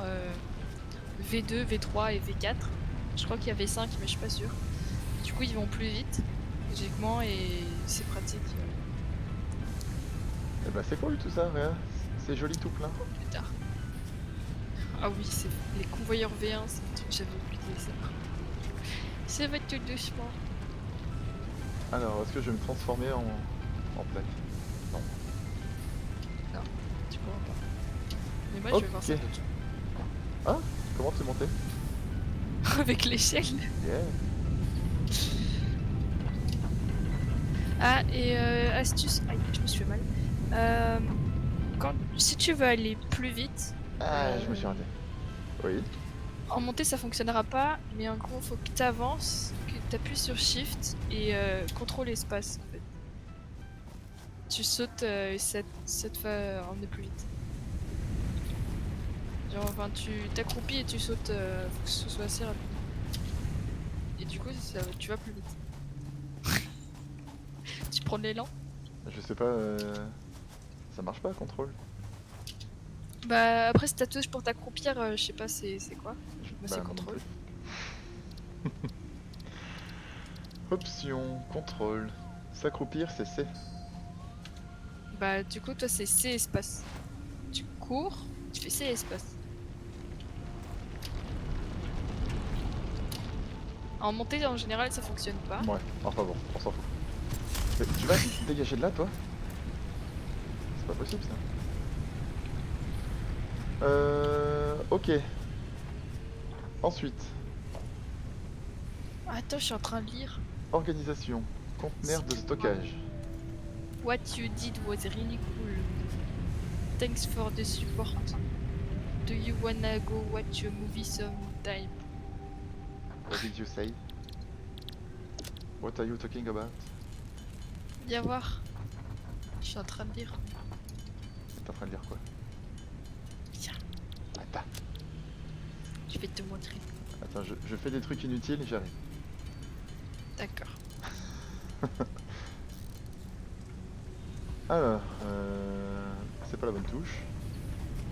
V2, V3 et V4. Je crois qu'il y avait 5, mais je suis pas sûre. Du coup, ils vont plus vite, logiquement, et c'est pratique Eh bah c'est cool tout ça, regarde. C'est joli tout plein. pour plus tard. Ah oui, c'est les convoyeurs V1, c'est un truc que j'avais oublié ça. Ça va tout doucement. Alors, est-ce que je vais me transformer en plaque? Non. Tu pourras pas. Mais moi, je vais voir Ok. ça tout de suite. Ah, comment t'es monté? Avec l'échelle. Yeah. Ah, et astuce. Aïe, je me suis fait mal. Si tu veux aller plus vite, Ah, je me suis raté. Oui. en montée ça fonctionnera pas, mais en gros, faut que tu avances, que tu appuies sur Shift et contrôle espace en fait. Tu sautes ça te fait emmener plus vite. Genre, enfin, tu t'accroupis et tu sautes, faut que ce soit assez rapide. Et du coup, tu vas plus vite. Tu prends de l'élan. Je sais pas. Ça marche pas, contrôle? Bah, après, si t'as touche pour t'accroupir, je sais pas, c'est quoi. Moi, c'est Bah, non contrôle. plus. Option, contrôle. S'accroupir, c'est C. Bah, du coup, toi, c'est C espace. Tu cours, tu fais C espace. En montée, en général, ça fonctionne pas. Ouais, enfin bon, on s'en fout. Mais tu vas te dégager de là, toi? C'est pas possible ça. Ok. Ensuite, Attends, je suis en train de lire. organisation. Conteneur de stockage. What you did was really cool. Thanks for the support. Do you wanna go watch a movie sometime? What did you say? What are you talking about? Viens voir. Je suis en train de lire. T'es en train de dire quoi? Viens, Attends. je vais te montrer. Attends, je fais des trucs inutiles et j'arrive. D'accord. Alors, c'est pas la bonne touche.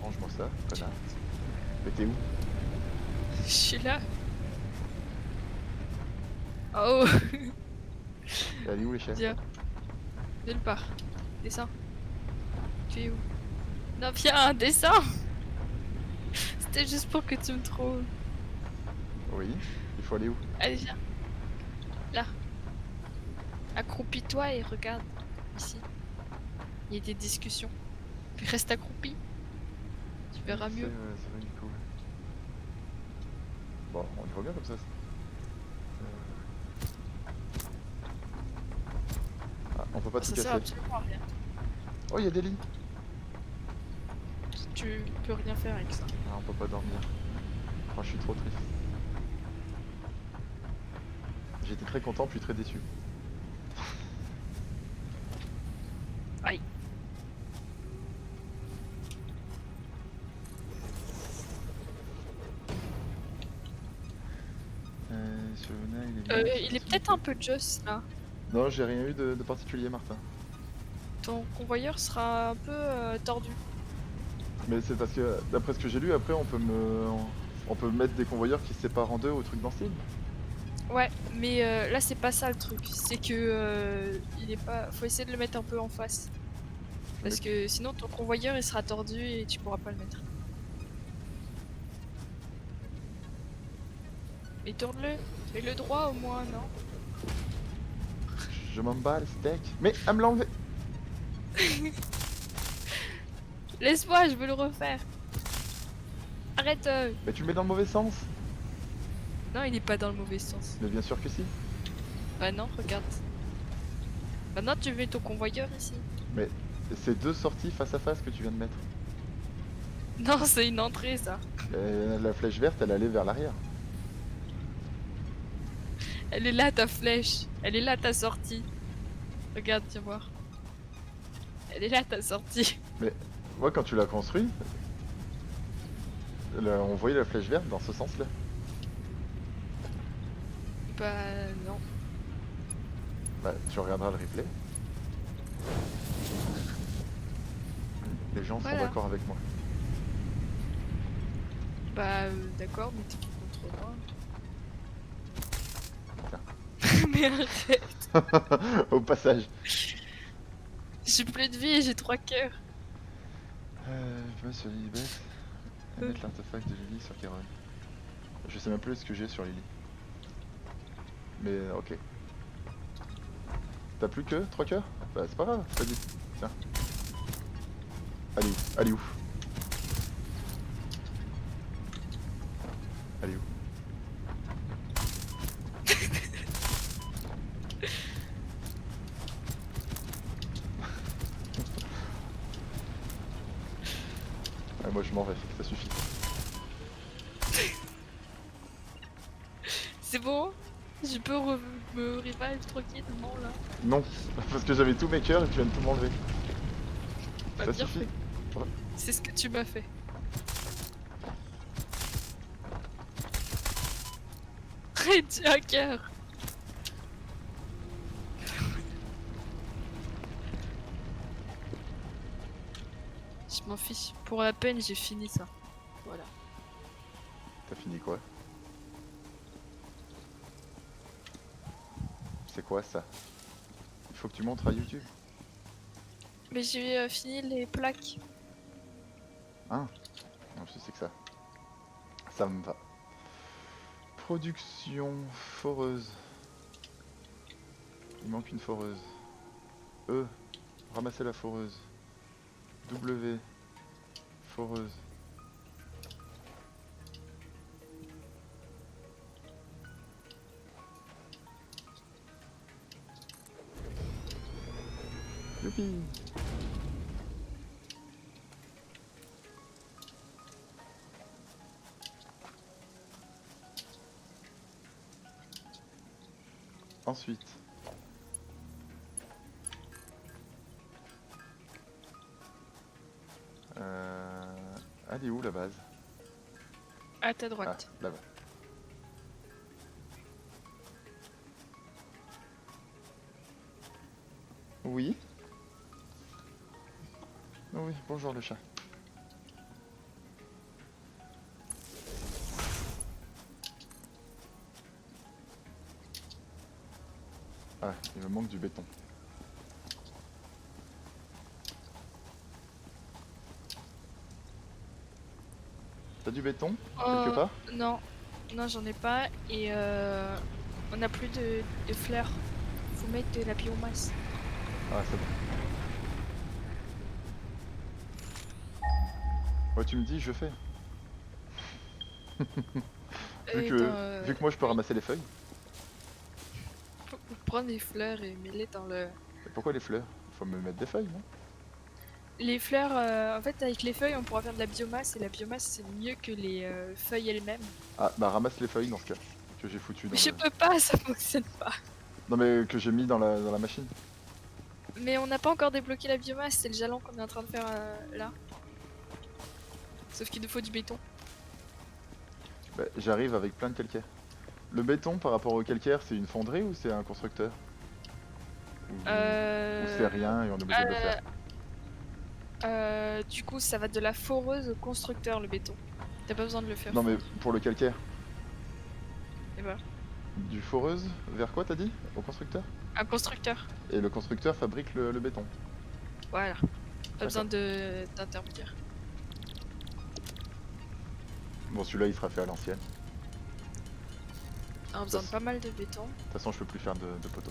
Range-moi ça, connard. Mais t'es où? Je suis là. Oh, Elle est où l'échelle? viens. Nulle part. Descends. Tu es où? Non, viens, descends. C'était juste pour que tu me trouves. Oui, il faut aller où? Allez, viens. Là. Accroupis-toi et regarde. Ici. Il y a des discussions. Puis reste accroupi. Tu verras mieux. C'est vrai, cool. Bon, on y voit bien comme ça. Ah, on peut pas tout Ça sert casser. absolument à rien. Oh, il y a des lits. Tu peux rien faire avec ça. Ah, on peut pas dormir. Oh, je suis trop triste. J'étais très content, puis très déçu. Aïe. sur Luna, Il est peut-être un peu just là. Non, j'ai rien eu de particulier, Martin. Ton convoyeur sera un peu tordu. Mais c'est parce que, d'après ce que j'ai lu, après on peut mettre des convoyeurs qui se séparent en deux ou truc dans ce style. Ouais, mais là c'est pas ça le truc. C'est que il est pas. Faut essayer de le mettre un peu en face. Parce que sinon ton convoyeur il sera tordu et tu pourras pas le mettre. Et tourne-le. Mets-le droit au moins, non? Je m'en bats le steak. Mais elle me l'a enlevé. Laisse-moi, je veux le refaire. Arrête. Mais tu le mets dans le mauvais sens. Non, il est pas dans le mauvais sens. Mais bien sûr que si. Bah non, regarde. Maintenant tu mets ton convoyeur ici. Mais c'est deux sorties face à face que tu viens de mettre. Non, c'est une entrée ça. La flèche verte, elle allait vers l'arrière. Elle est là ta flèche. Elle est là ta sortie. Regarde, viens voir. Elle est là ta sortie. Mais moi, quand tu l'as construit, on voyait la flèche verte dans ce sens-là. Bah non. Bah, tu regarderas le replay. Les gens Voilà. sont d'accord avec moi. Bah d'accord, mais t'es contre moi. Tiens. Mais arrête. Au passage. J'ai plus de vie et j'ai 3 cœurs. Je vais sur Lilibet et mettre l'artefact de Lily sur Carole. Je sais même plus ce que j'ai sur Lily. Mais ok. T'as plus que 3 cœurs? Bah c'est pas grave, je t'ai dit. Tiens. Allez où? Allez où? Allez où? Ah, moi je m'en vais, ça suffit. C'est bon? Je peux me revive tranquillement là. Non, parce que j'avais tous mes cœurs et tu viens de tout m'enlever. Bah, Ça bien suffit. fait. C'est ce que tu m'as fait. Arrête, un cœur. Je m'en fiche. Pour la peine, j'ai fini ça. Voilà. T'as fini quoi? C'est quoi ça? Il faut que tu montres à YouTube. Mais j'ai fini les plaques. Hein? Non, je sais que ça. Ça me va. Production foreuse. Il manque une foreuse. E. Ramasser la foreuse. W. Foreuse. Youpi! Ensuite, elle est où la base? À ta Ah, droite. là-bas. Oui. Oh oui, bonjour le chat. Ah, il me manque du béton. T'as du béton quelque part? Non, non, j'en ai pas. Et on n'a plus de fleurs. Faut mettre de la biomasse. Ah, c'est bon. Ouais, tu me dis, je fais. Et Vu que moi je peux ramasser les feuilles. faut prendre les fleurs et mets-les dans le. Et pourquoi les fleurs? Il faut me mettre des feuilles, non? Les fleurs, en fait, avec les feuilles, on pourra faire de la biomasse. Et la biomasse, c'est mieux que les feuilles elles-mêmes. Ah, bah ramasse les feuilles dans ce cas. Que j'ai foutu dans Mais je le... peux pas, ça fonctionne pas. Non mais que j'ai mis dans la machine. Mais on n'a pas encore débloqué la biomasse, c'est le jalon qu'on est en train de faire là. Sauf qu'il nous faut du béton. Bah, j'arrive avec plein de calcaire. Le béton par rapport au calcaire, c'est une fonderie ou c'est un constructeur? Ou c'est rien et on est obligé de le faire? Du coup, ça va de la foreuse au constructeur, le béton. T'as pas besoin de le faire Non mais fondre. pour le calcaire, Et voilà. du foreuse vers quoi t'as dit? Au constructeur? Un constructeur. Et le constructeur fabrique le béton. Voilà. Pas besoin d'intermédiaire. Bon, celui-là il sera fait à l'ancienne. On a besoin de pas mal de béton. De toute façon, je peux plus faire de poteaux.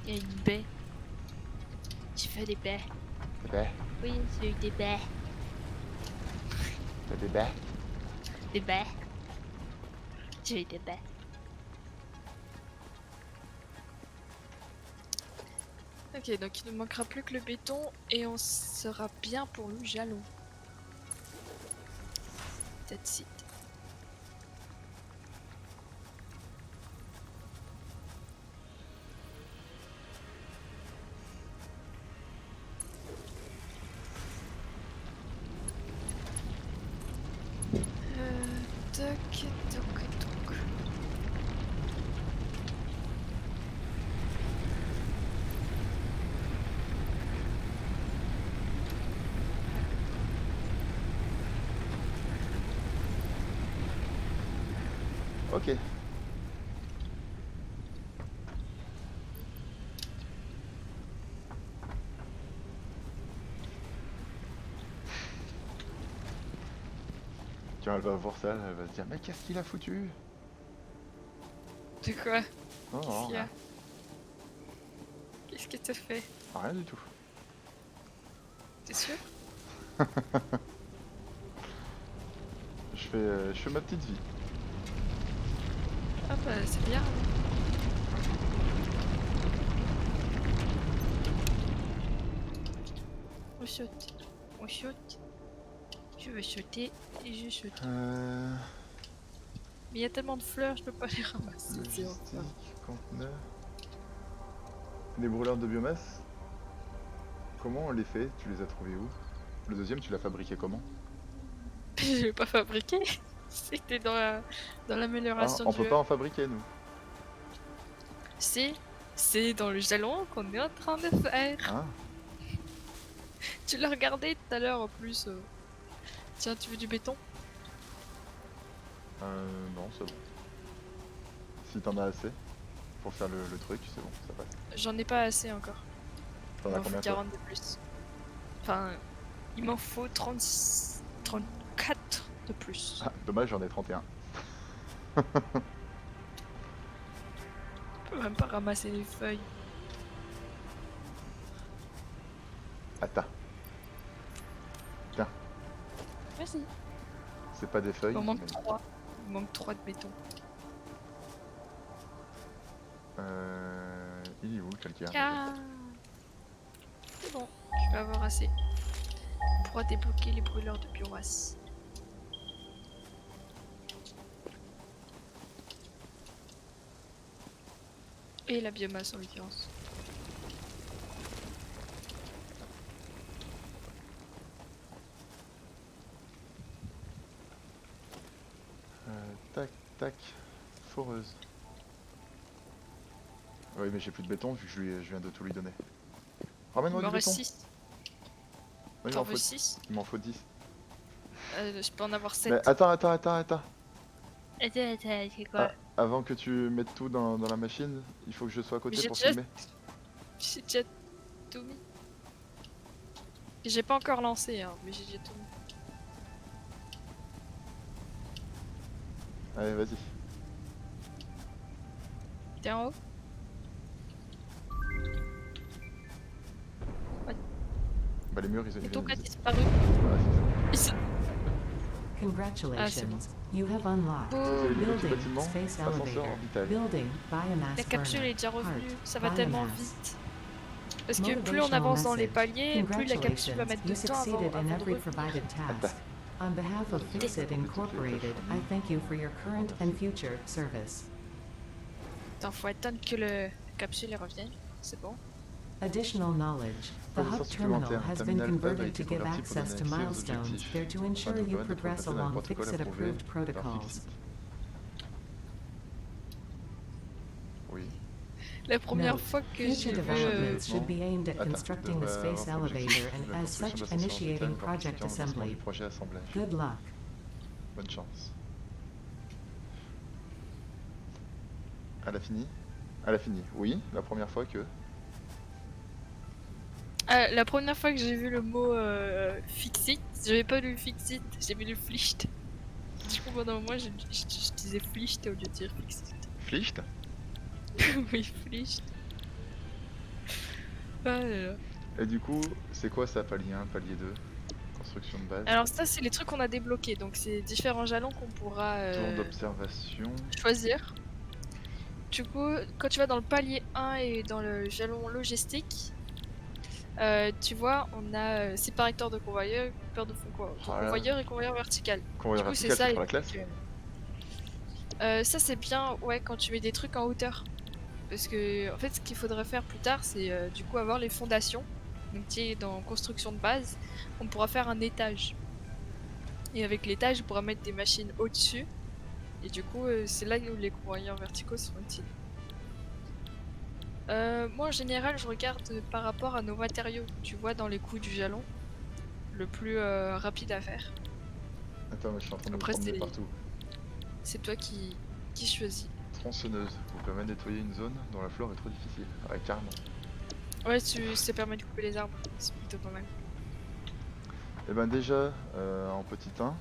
Il y a une baie. Tu fais des baies. Des baies? Oui, j'ai eu des baies. T'as des baies? Des baies. J'ai eu des baies. Ok, donc il ne manquera plus que le béton et on sera bien pour le jalon. That's it. Toc, toc, toc. Ok. Quand elle va voir ça, elle va se dire mais qu'est-ce qu'il a foutu? De quoi? Non, Qu'est-ce non, qu'il y a? rien. Qu'est-ce que t'as fait? Rien du tout. T'es sûr? Je fais ma petite vie. Ah bah c'est bien. On saute. On saute. Je veux sauter et je saute. Mais il y a tellement de fleurs, je peux pas les ramasser. C'est Logistique, enfin. conteneur. Les brûleurs de biomasse. Comment on les fait? Tu les as trouvés où? Le deuxième, tu l'as fabriqué comment? Je l'ai pas fabriqué. C'était dans Ah, l'amélioration on du peut jeu. pas en fabriquer nous. C'est dans le jalon qu'on est en train de faire. Ah, Tu l'as regardé tout à l'heure en plus. Tiens, tu veux du béton? non, c'est bon. Si t'en as assez pour faire le truc, c'est bon, ça passe. J'en ai pas assez encore. T'en Il as m'en faut combien toi? 40 de plus. Enfin, il m'en faut 34 de plus. Ah, dommage, j'en ai 31. Je peux même pas ramasser les feuilles. Attends, Merci. c'est pas des feuilles. Il m'en manque mais- 3. Il me manque 3 de béton. Il est où le calcaire? Ah. C'est bon, je vais avoir assez. On pourra débloquer les brûleurs de biomasse. Et la biomasse en l'occurrence. Tac, tac, foreuse. Oui, mais j'ai plus de béton vu que je viens de tout lui donner. Il Ramène-moi m'en du reste béton. 6. Oui, T'en veux 6? il m'en faut 10. Je peux en avoir Mais 7. attends. Attends, c'est quoi? Avant que tu mettes tout dans la machine, il faut que je sois à côté j'ai pour déjà- filmer. J'ai déjà tout mis. J'ai pas encore lancé, hein, mais j'ai déjà tout mis. Allez, vas-y. T'es en haut? Bah les murs, ils Et viennent. ton Voilà, cas disparu. c'est ça. Congratulations. You have unlocked Boum. C'est les petits Building bâtiments, Space ascenseur Elevator. orbital. Building Biomass La capsule burner. est déjà revenue. Heart, Ça va tellement biomass. vite. Parce que plus on Motivational avance dans les message. paliers, plus la capsule va Congratulations, mettre you de temps avant, succeeded in avant de every revenir. provided task. On behalf of Fixit Incorporated, I thank you for your current and future service. Attends, faut attendre que la capsule elle revienne. C'est bon. Additional knowledge. The hub Connaissance terminal supplémentaire. has Un been terminal hub a converted été to give converti pour access to donner accès aux milestones objectifs. there to Afin ensure de you permettre de progress progresser dans les along protocoles Fixit approuvés approved par protocols. Fixit. Oui. La première Note, fois que future j'ai vu... developments should be aimed at Attends, constructing the devrait avoir space pour objectif elevator and la as construction such de la station initiating orbitale project par participant au lancement assembly. du projet assemblage. Good luck. Bonne chance. Elle a fini? Elle a fini, oui, la première fois que... La première fois que j'ai vu le mot Fixit, j'avais pas lu Fixit, j'ai vu le Flicht. Du coup pendant un moment je disais Flicht au lieu de dire Fixit. Flicht? Oui, Flicht. Ah là là. Et du coup, c'est quoi ça, palier 1, palier 2? Construction de base. Alors ça c'est les trucs qu'on a débloqués, donc c'est différents jalons qu'on pourra Tour d'observation. choisir. Du coup, quand tu vas dans le palier 1 et dans le jalon logistique, tu vois, on a séparateur de convoyeur, coupeur de fond Voilà. convoyeur et convoyeur vertical. Convoyeur Du coup, c'est vertical, ça c'est les pour la classe. trucs, ça c'est bien, ouais, quand tu mets des trucs en hauteur. Parce que, en fait, ce qu'il faudrait faire plus tard, c'est du coup avoir les fondations. Donc, tu es dans construction de base, on pourra faire un étage. Et avec l'étage, on pourra mettre des machines au-dessus. Et du coup, c'est là où les convoyeurs verticaux sont utiles. Moi, en général, je regarde par rapport à nos matériaux. Tu vois, dans les coups du jalon, le plus rapide à faire. Attends, mais je suis en train de me Après, promener partout. c'est toi qui choisis. Tronçonneuse vous permet de nettoyer une zone dont la flore est trop difficile. Ouais, carrément. Ouais, ça permet de couper les arbres. C'est plutôt pas mal. Et ben déjà, en petit 1,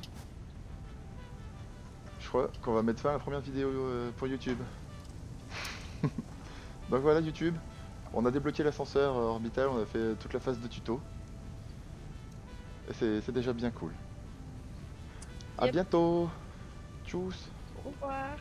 je crois qu'on va mettre fin à la première vidéo pour YouTube. Donc voilà YouTube, on a débloqué l'ascenseur orbital, on a fait toute la phase de tuto. Et c'est déjà bien cool. A Yep. bientôt. Tchuss. Au revoir.